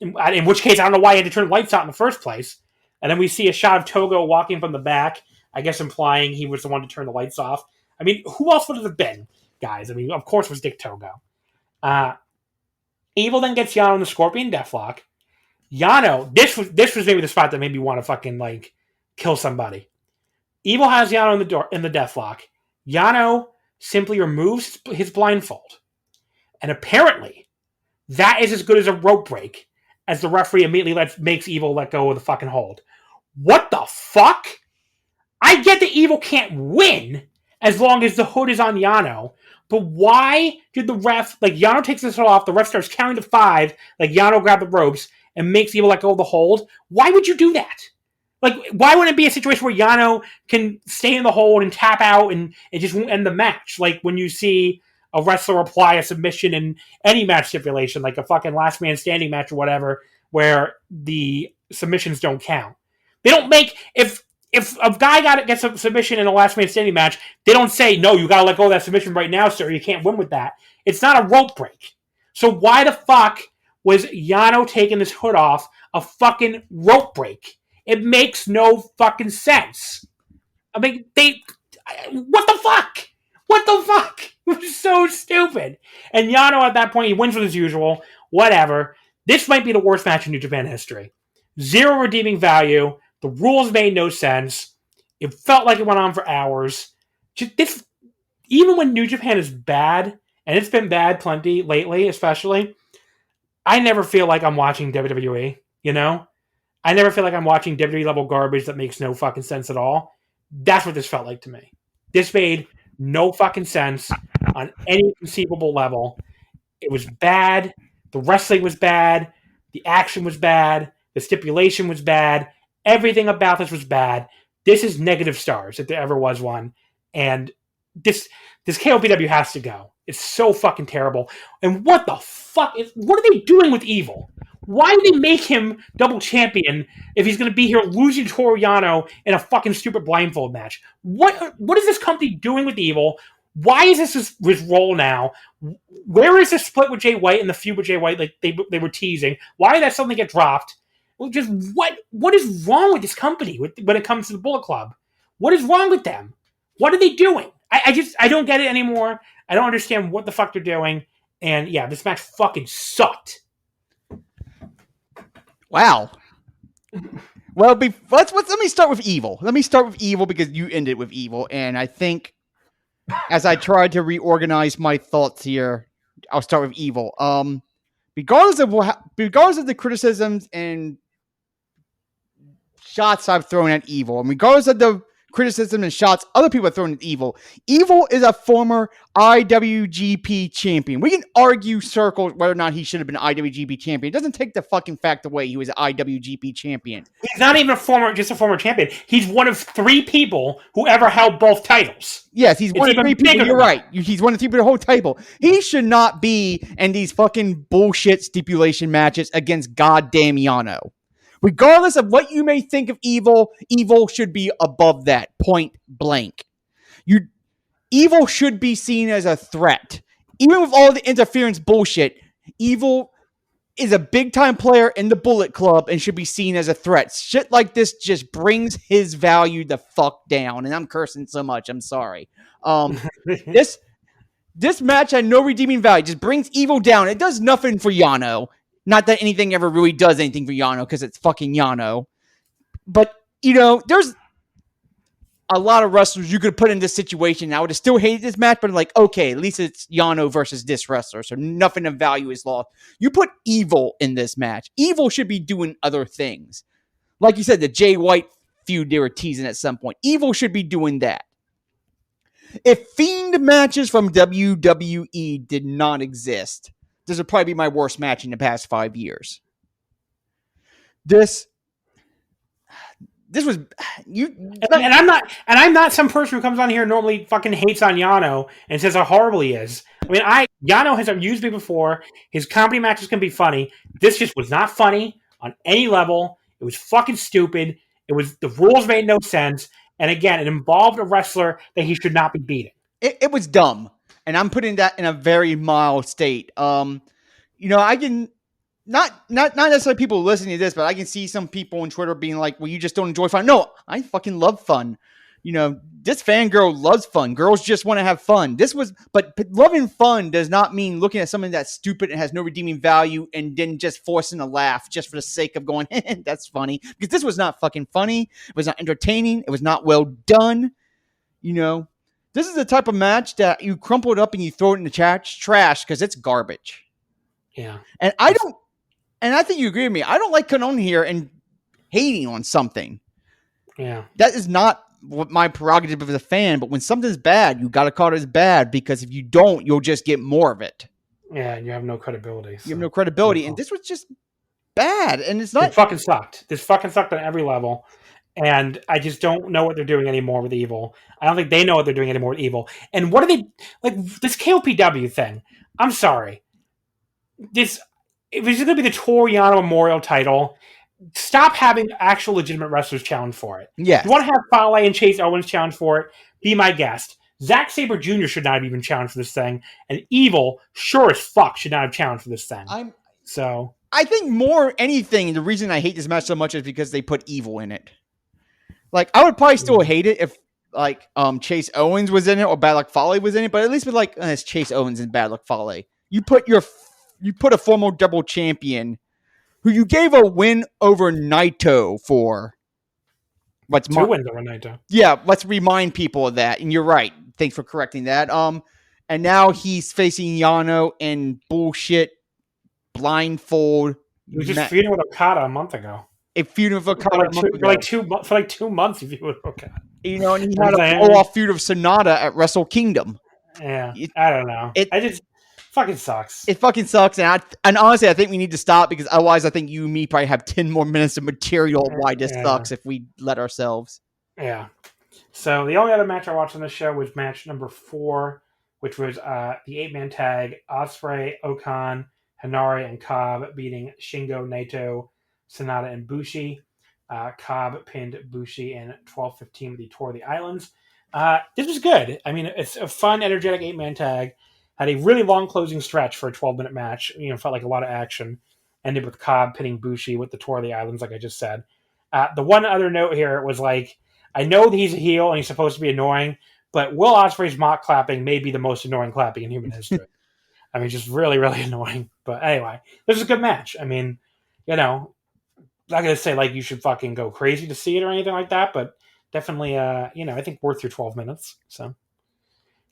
In which case, I don't know why he had to turn the lights out in the first place. And then we see a shot of Togo walking from the back, I guess implying he was the one to turn the lights off. I mean, who else would it have been, guys? I mean, of course it was Dick Togo. Evil then gets Yano in the Scorpion Deathlock. Yano, this was maybe the spot that made me want to fucking, kill somebody. Evil has Yano in the Deathlock. Yano simply removes his blindfold. And apparently, that is as good as a rope break as the referee immediately makes Evil let go of the fucking hold. What the fuck? I get that Evil can't win as long as the hood is on Yano, but why did the ref, Yano takes this hood off, the ref starts counting to 5, Yano grabbed the ropes and makes Evil let go of the hold? Why would you do that? Why wouldn't it be a situation where Yano can stay in the hold and tap out and it just won't end the match? When you see a wrestler apply a submission in any match stipulation, like a fucking last man standing match or whatever, where the submissions don't count. They don't make, if a guy gets a submission in a last man standing match, they don't say, no, you gotta let go of that submission right now, sir, you can't win with that. It's not a rope break. So why the fuck was Yano taking this hood off a fucking rope break? It makes no fucking sense. I mean, what the fuck? What the fuck? It was so stupid. And Yano at that point, he wins with his usual. Whatever. This might be the worst match in New Japan history. 0 redeeming value. The rules made no sense. It felt like it went on for hours. Even when New Japan is bad, and it's been bad plenty lately, especially, I never feel like I'm watching WWE, I never feel like I'm watching WWE level garbage that makes no fucking sense at all. That's what this felt like to me. This made no fucking sense on any conceivable level. It was bad. The wrestling was bad. The action was bad. The stipulation was bad. Everything about this was bad. This is negative stars if there ever was one. And this KOPW has to go. It's so fucking terrible. And what the fuck? What are they doing with Evil? Why did they make him double champion if he's going to be here losing to Toru Yano in a fucking stupid blindfold match? What is this company doing with Evil? Why is this his role now? Where is this split with Jay White and the feud with Jay White like they were teasing? Why did that suddenly get dropped? Well, just what is wrong with this company when it comes to the Bullet Club? What is wrong with them? What are they doing? I don't get it anymore. I don't understand what the fuck they're doing. And yeah, this match fucking sucked. Wow. Well, let me start with Evil. Let me start with Evil because you ended with Evil, and I think as I tried to reorganize my thoughts here, I'll start with Evil. Regardless of the criticisms and shots I've thrown at Evil, and regardless of the criticism and shots other people have thrown at Evil, Evil is a former IWGP champion. We can argue circles whether or not he should have been an IWGP champion. It doesn't take the fucking fact away he was an IWGP champion. He's not even just a former champion. He's one of 3 people who ever held both titles. Yes, he's one of 3 people. You're right. He's one of 3 people the whole title. He should not be in these fucking bullshit stipulation matches against goddamn Yano. Regardless of what you may think of Evil, Evil should be above that, point blank. Evil should be seen as a threat. Even with all the interference bullshit, Evil is a big-time player in the Bullet Club and should be seen as a threat. Shit like this just brings his value the fuck down. And I'm cursing so much, I'm sorry. This match had no redeeming value. Just brings Evil down. It does nothing for Yano. Not that anything ever really does anything for Yano because it's fucking Yano. But, there's a lot of wrestlers you could put in this situation. I would have still hated this match, but I'm like, okay, at least it's Yano versus this wrestler, so nothing of value is lost. You put Evil in this match. Evil should be doing other things. Like you said, the Jay White feud they were teasing at some point. Evil should be doing that. If Fiend matches from WWE did not exist, this would probably be my worst match in the past 5 years. This was and I'm not some person who comes on here and normally fucking hates on Yano and says how horrible he is. I mean, Yano has abused me before. His comedy matches can be funny. This just was not funny on any level. It was fucking stupid. The rules made no sense. And again, it involved a wrestler that he should not be beating. It was dumb. And I'm putting that in a very mild state. I can not necessarily people listening to this, but I can see some people on Twitter being like, well, you just don't enjoy fun. No, I fucking love fun. This fangirl loves fun. Girls just want to have fun. But loving fun does not mean looking at something that's stupid and has no redeeming value and then just forcing a laugh just for the sake of going, that's funny. Because this was not fucking funny. It was not entertaining. It was not well done. This is the type of match that you crumple it up and you throw it in the trash because it's garbage. Yeah. And I think you agree with me. I don't like coming on here and hating on something. Yeah. That is not what my prerogative as a fan, but when something's bad, you got to call it as bad because if you don't, you'll just get more of it. Yeah, and you have no credibility. You have no credibility. And this was just bad. And it's not. It fucking sucked. This fucking sucked on every level. And I just don't know what they're doing anymore with Evil. I don't think they know what they're doing anymore with Evil. And what are they like? This KOPW thing. I'm sorry. If it's going to be the Toru Yano Memorial title, stop having actual legitimate wrestlers challenge for it. Yeah. If you want to have Fale and Chase Owens challenge for it, be my guest. Zack Sabre Jr. should not have even challenged for this thing. And Evil, sure as fuck, should not have challenged for this thing. I think more anything, the reason I hate this match so much is because they put Evil in it. Like, I would probably still hate it if, Chase Owens was in it or Bad Luck Fale was in it, but at least with, it's Chase Owens and Bad Luck Fale. You put a former double champion who you gave a win over Naito for 2 wins over Naito. Yeah, let's remind people of that. And you're right. Thanks for correcting that. And now he's facing Yano in bullshit blindfold. He was just feuding with Okada a month ago. Feuding with Okada for like 2 months. If you would Okada, and he had a blow-off feud of SANADA at Wrestle Kingdom. Yeah, I don't know. It fucking sucks. It fucking sucks, and honestly, I think we need to stop because otherwise, I think you and me probably have 10 more minutes of material why this sucks if we let ourselves. Yeah. So the only other match I watched on this show was match number 4, which was the 8-man tag: Ospreay, Okan, Henare, and Cobb beating Shingo, Naito, SANADA, and Bushi. Cobb pinned Bushi in 12:15 with the Tour of the Islands. This was good. I mean, it's a fun, energetic 8-man tag. Had a really long closing stretch for a 12-minute match. Felt like a lot of action. Ended with Cobb pinning Bushi with the Tour of the Islands, like I just said. The one other note here was like, I know that he's a heel and he's supposed to be annoying, but Will Ospreay's mock clapping may be the most annoying clapping in human history. I mean, just really, really annoying. But anyway, this is a good match. I mean, not going to say like you should fucking go crazy to see it or anything like that, but definitely, I think worth your 12 minutes. So,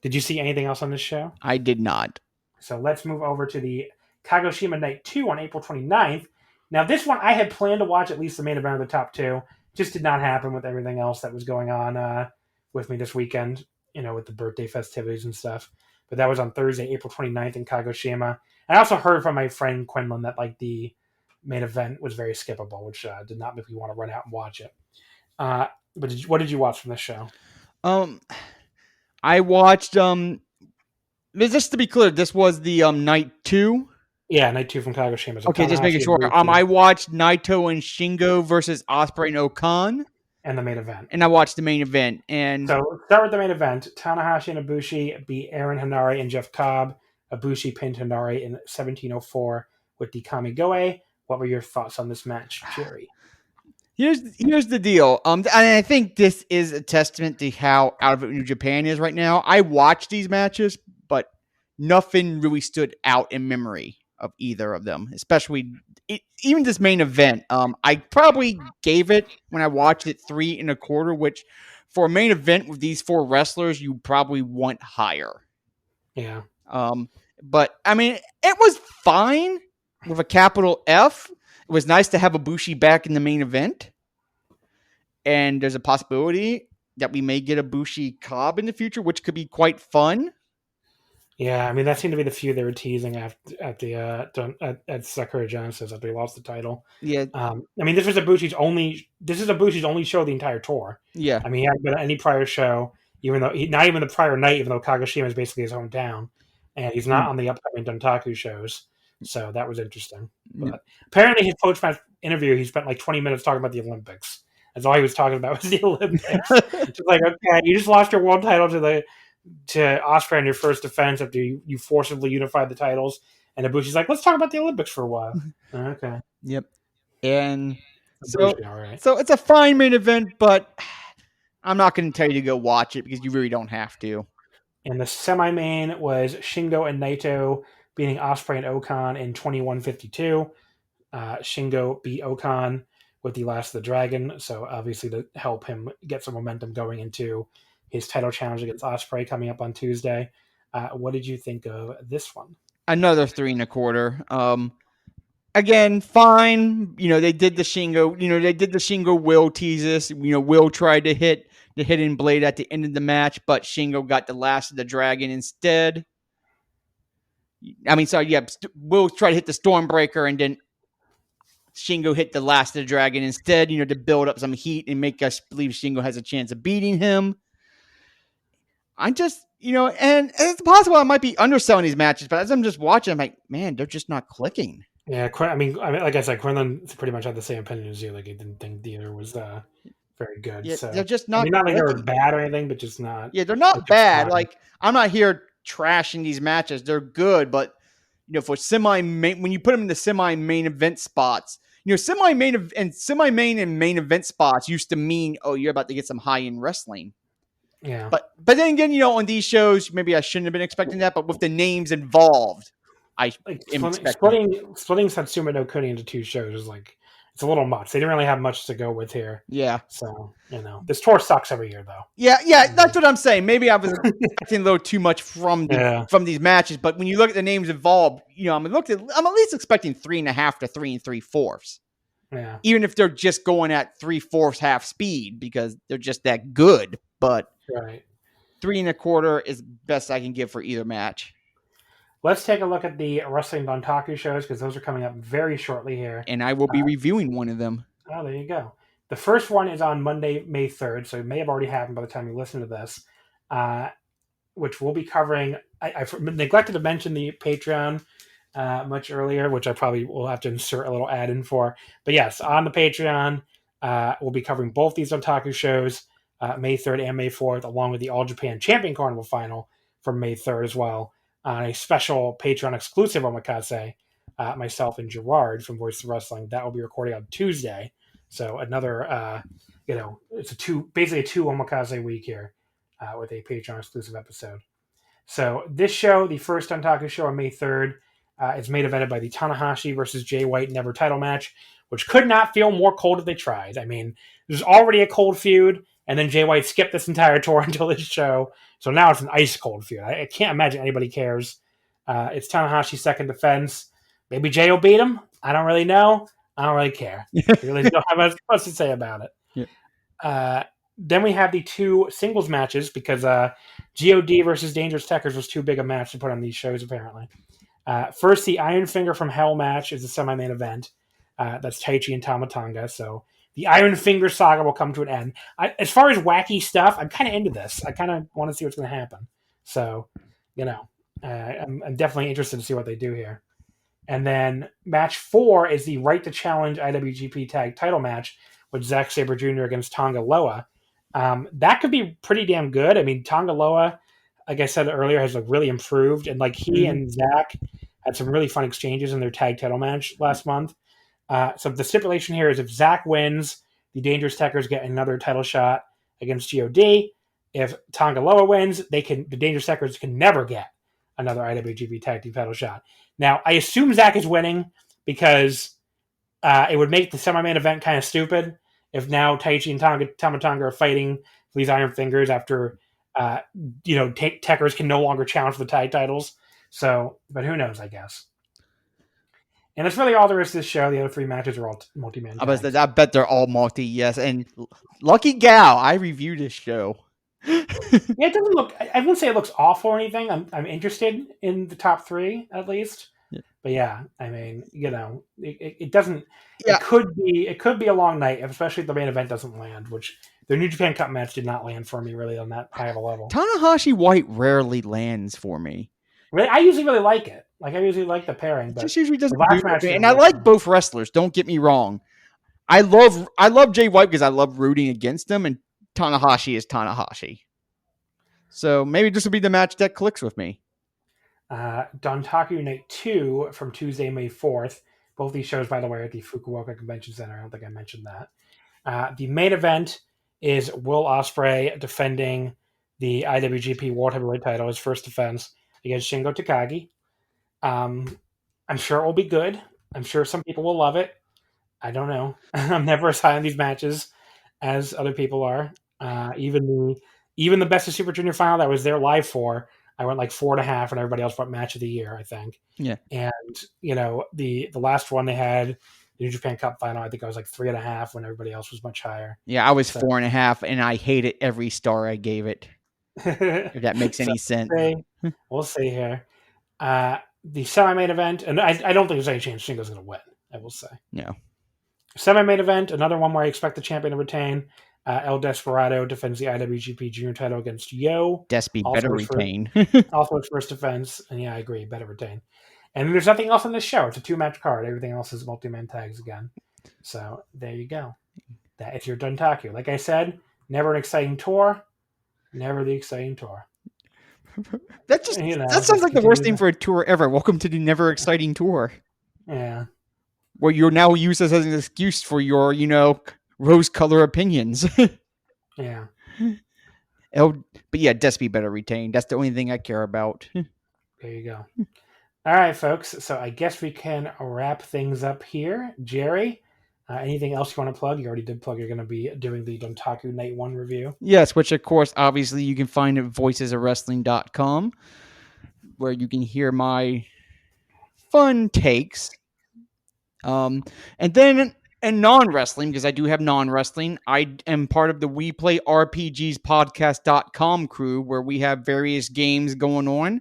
did you see anything else on this show? I did not. So let's move over to the Kagoshima Night 2 on April 29th. Now, this one I had planned to watch at least the main event of the top 2. Just did not happen with everything else that was going on with me this weekend, with the birthday festivities and stuff. But that was on Thursday, April 29th in Kagoshima. And I also heard from my friend Quinlan that like the main event was very skippable, which did not make me want to run out and watch it. But what did you watch from this show? I watched just to be clear, this was the night 2. Yeah, night 2 from Kagoshima. Okay, just making sure. I watched Naito and Shingo versus Ospreay and Okan. And the main event. And I watched the main event. And so let's start with the main event. Tanahashi and Ibushi beat Aaron Henare and Jeff Cobb. Ibushi pinned Henare in 17:04 with the Kamigoe. What were your thoughts on this match, Jeri? Here's the deal. And I think this is a testament to how out of it New Japan is right now. I watched these matches, but nothing really stood out in memory of either of them, especially even this main event. I probably gave it when I watched it 3 1/4, which for a main event with these 4 wrestlers, you probably want higher. Yeah. But I mean, it was fine with a capital F. It was nice to have Ibushi back in the main event. And there's a possibility that we may get a Ibushi Cobb in the future, which could be quite fun. Yeah, I mean, that seemed to be the feud they were teasing at Sakura Genesis after he lost the title. Yeah. I mean, this is Ibushi's only show the entire tour. Yeah. I mean, he hadn't been at any prior show, not even the prior night, even though Kagoshima is basically his hometown. And he's not on the upcoming Dontaku shows. So that was interesting. But apparently his post-match interview, he spent like 20 minutes talking about the Olympics. That's all he was talking about was the Olympics. Just like, okay, you just lost your world title to Ospreay in your first defense after you forcibly unified the titles. And Ibushi's like, let's talk about the Olympics for a while. Okay. Yep. And Ibushi, all right. So it's a fine main event, but I'm not going to tell you to go watch it because you really don't have to. And the semi-main was Shingo and Naito beating Ospreay and Okan in 21:52. Shingo beat Okan with the Last of the Dragon, so obviously to help him get some momentum going into his title challenge against Ospreay coming up on Tuesday. What did you think of this one? Another 3 1/4. Again, fine. They did the Shingo Will teases. Will tried to hit the hidden blade at the end of the match, but Shingo got the Last of the Dragon instead. I mean, sorry, yeah, Will tried to hit the Stormbreaker, and then Shingo hit the Last of the Dragon instead, to build up some heat and make us believe Shingo has a chance of beating him. I just, and it's possible I might be underselling these matches, but as I'm just watching, I'm like, man, they're just not clicking. Yeah, I mean, like I said, Quinlan pretty much had the same opinion as you. Like, he didn't think the other was very good. Yeah, so they're just not. I mean, not like they're bad or anything, but just not. Yeah, they're not bad. Like, I'm not here trashing these matches. They're good, but for when you put them in the semi-main event spots, semi-main and main event spots used to mean, oh, you're about to get some high-end wrestling. Yeah. But then again, on these shows, maybe I shouldn't have been expecting that, but with the names involved, I am expecting. Splitting Satsuma no Kuni into 2 shows is like it's a little much. They didn't really have much to go with here. Yeah. So, this tour sucks every year, though. Yeah, that's what I'm saying. Maybe I was expecting a little too much from these matches, but when you look at the names involved, I'm at least expecting 3.5 to 3 3/4. Yeah. Even if they're just going at 3/4 half speed because they're just that good. But right. 3 1/4 is best I can give for either match. Let's take a look at the Wrestling Dontaku shows because those are coming up very shortly here. And I will be reviewing one of them. Oh, there you go. The first one is on Monday, May 3rd, so it may have already happened by the time you listen to this, which we'll be covering. I neglected to mention the Patreon much earlier, which I probably will have to insert a little ad in for. But yes, on the Patreon, we'll be covering both these Dontaku shows, May 3rd and May 4th, along with the All Japan Champion Carnival final from May 3rd as well, on a special Patreon exclusive Omakase, myself and Gerard from Voice of Wrestling. That will be recording on Tuesday. So another, it's basically a two Omakase week here with a Patreon exclusive episode. So this show, the first Dontaku show on May 3rd, is main evented by the Tanahashi versus Jay White Never title match, which could not feel more cold if they tried. I mean, there's already a cold feud, and then Jay White skipped this entire tour until this show. So now it's an ice cold feud. I can't imagine anybody cares. It's Tanahashi's second defense. Maybe Jay will beat him. I don't really know. I don't really care. I really don't have much to say about it. Yeah. Then we have the two singles matches because God versus Dangerous Tekkers was too big a match to put on these shows, apparently. First, the Iron Finger from Hell match is the semi-main event. That's Taichi and Tama Tonga. So the Iron Finger saga will come to an end. As far as wacky stuff, I'm kind of into this. I kind of want to see what's going to happen. So, I'm definitely interested to see what they do here. And then match 4 is the Right to Challenge IWGP Tag Title match with Zack Sabre Jr. against Tonga Loa. That could be pretty damn good. I mean, Tonga Loa, like I said earlier, has really improved, and he and Zack had some really fun exchanges in their tag title match last month. So the stipulation here is if Zack wins, the Dangerous Tekkers get another title shot against God. If Tonga Loa wins, the Dangerous Tekkers can never get another IWGP Tag Team title shot. Now, I assume Zack is winning because it would make the semi-main event kind of stupid if now Taichi and Tama Tonga are fighting for these Iron Fingers after Tekkers can no longer challenge for the tag titles. So, but who knows, I guess. And that's really all there is to this show. The other 3 matches are all multi-man tags. I bet they're all multi, yes. And lucky gal, I reviewed this show. Yeah, it doesn't look. I wouldn't say it looks awful or anything. I'm interested in the top 3 at least. Yeah. But yeah, I mean, it doesn't. Yeah. It could be a long night, especially if the main event doesn't land. Which the New Japan Cup match did not land for me really on that high of a level. Tanahashi White rarely lands for me. Really, I usually really like it. I usually like the pairing. But just usually doesn't do it. And I like both wrestlers. Don't get me wrong. I love Jay White because I love rooting against him, and Tanahashi is Tanahashi. So maybe this will be the match that clicks with me. Dontaku Night 2 from Tuesday, May 4th. Both these shows, by the way, are at the Fukuoka Convention Center. I don't think I mentioned that. The main event is Will Ospreay defending the IWGP World Heavyweight title, his first defense against Shingo Takagi. I'm sure it will be good. I'm sure some people will love it. I don't know. I'm never as high on these matches as other people are. Even the Best of Super Junior final that I was there live for, I went like 4.5, and everybody else went Match of the Year, I think. Yeah. And the last one they had, the New Japan Cup final, I think I was like 3.5 when everybody else was much higher. Yeah, I was 4.5, and I hated every star I gave it. If that makes any sense. We'll see here. The semi-main event, and I don't think there's any chance Shingo's going to win, I will say. No. Semi-main event, another one where I expect the champion to retain. El Desperado defends the IWGP Junior title against Yo. Despy better retain. Also his first defense, and yeah, I agree, better retain. And there's nothing else on this show. It's a 2-match card. Everything else is multi-man tags again. So there you go. That is your Dontaku. Like I said, never an exciting tour. Never the exciting tour. That sounds like the worst name for a tour ever. Welcome to the never exciting tour. Yeah. Where you're now used as an excuse for your, rose color opinions. Yeah. But yeah, Despy better retain. That's the only thing I care about. There you go. All right, folks. So I guess we can wrap things up here. Jeri, Anything else you want to plug? You already did plug you're going to be doing the Dontaku Night 1 review. Yes, which of course, obviously, you can find at voicesofwrestling.com, where you can hear my fun takes. And then in non-wrestling, because I do have non-wrestling, I am part of the We Play RPGs podcast.com crew, where we have various games going on.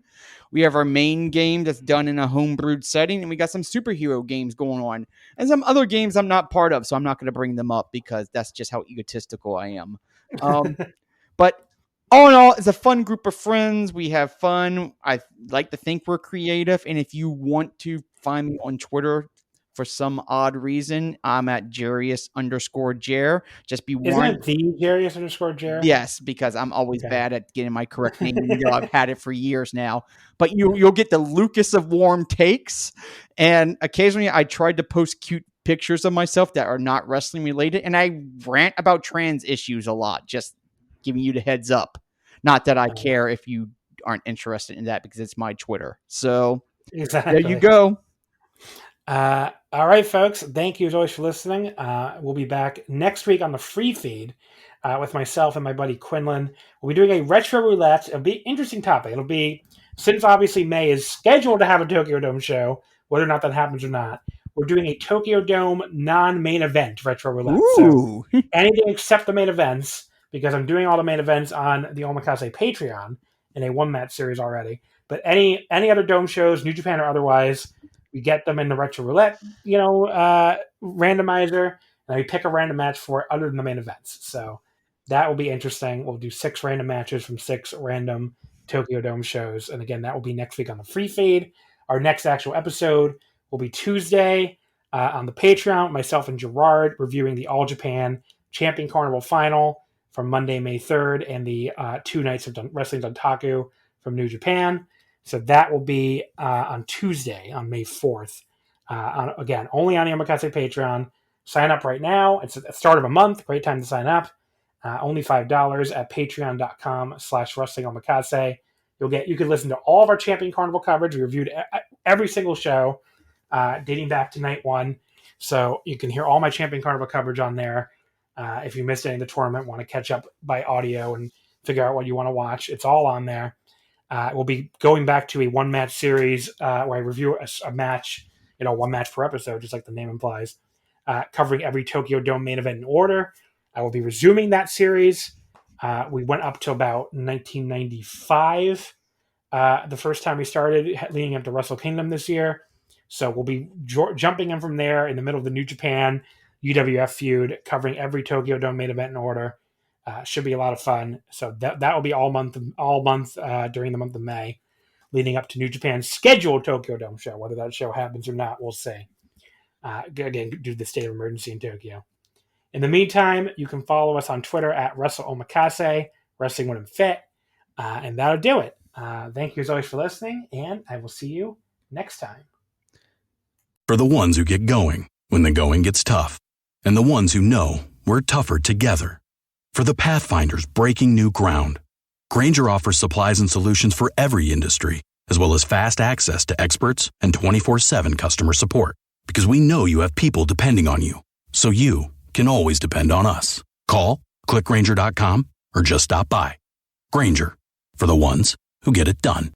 We have our main game that's done in a homebrewed setting, and we got some superhero games going on, and some other games I'm not part of, so I'm not going to bring them up because that's just how egotistical I am. But all in all, it's a fun group of friends. We have fun. I like to think we're creative, and if you want to find me on Twitter for some odd reason, I'm at Jerius_Jer. Just be warned. Isn't it the Jerius_Jer? Yes, because I'm always bad at getting my correct name. I've had it for years now. But you'll get the Lucas of Warm Takes. And occasionally I tried to post cute pictures of myself that are not wrestling related. And I rant about trans issues a lot, just giving you the heads up. Not that I care if you aren't interested in that, because it's my Twitter. So exactly. There you go. All right, folks. Thank you as always for listening. We'll be back next week on the free feed with myself and my buddy Quinlan. We'll be doing a retro roulette. It'll be an interesting topic. It'll be, since obviously May is scheduled to have a Tokyo Dome show, whether or not that happens or not, we're doing a Tokyo Dome non-main event retro roulette. Ooh. So anything except the main events, because I'm doing all the main events on the Omakase Patreon in a one-match series already. But any other Dome shows, New Japan or otherwise, we get them in the retro roulette, randomizer, and we pick a random match for it other than the main events. So that will be interesting. We'll do 6 random matches from 6 random Tokyo Dome shows. And again, that will be next week on the free feed. Our next actual episode will be Tuesday on the Patreon. Myself and Gerard reviewing the All Japan Champion Carnival Final from Monday, May 3rd, and the 2 nights of Wrestling Dontaku from New Japan. So that will be on Tuesday, on May 4th. Again, only on the Omakase Patreon. Sign up right now. It's at the start of a month. Great time to sign up. Only $5 at patreon.com/Wrestling Omakase. You can listen to all of our Champion Carnival coverage. We reviewed every single show dating back to night 1. So you can hear all my Champion Carnival coverage on there. If you missed any of the tournament, want to catch up by audio and figure out what you want to watch, it's all on there. We'll be going back to a one-match series where I review a match, one match per episode, just like the name implies, covering every Tokyo Dome main event in order. I will be resuming that series. We went up to about 1995 the first time we started, leading up to Wrestle Kingdom this year. So we'll be jumping in from there in the middle of the New Japan UWF feud, covering every Tokyo Dome main event in order. Should be a lot of fun. So that will be all month during the month of May, leading up to New Japan's scheduled Tokyo Dome show. Whether that show happens or not, we'll see. Again, due to the state of emergency in Tokyo. In the meantime, you can follow us on Twitter at Wrestle Omakase, Wrestling When I'm Fit, and that'll do it. Thank you as always for listening, and I will see you next time. For the ones who get going when the going gets tough, and the ones who know we're tougher together. For the Pathfinders breaking new ground, Grainger offers supplies and solutions for every industry, as well as fast access to experts and 24/7 customer support. Because we know you have people depending on you, so you can always depend on us. Call, click Grainger.com, or just stop by. Grainger, for the ones who get it done.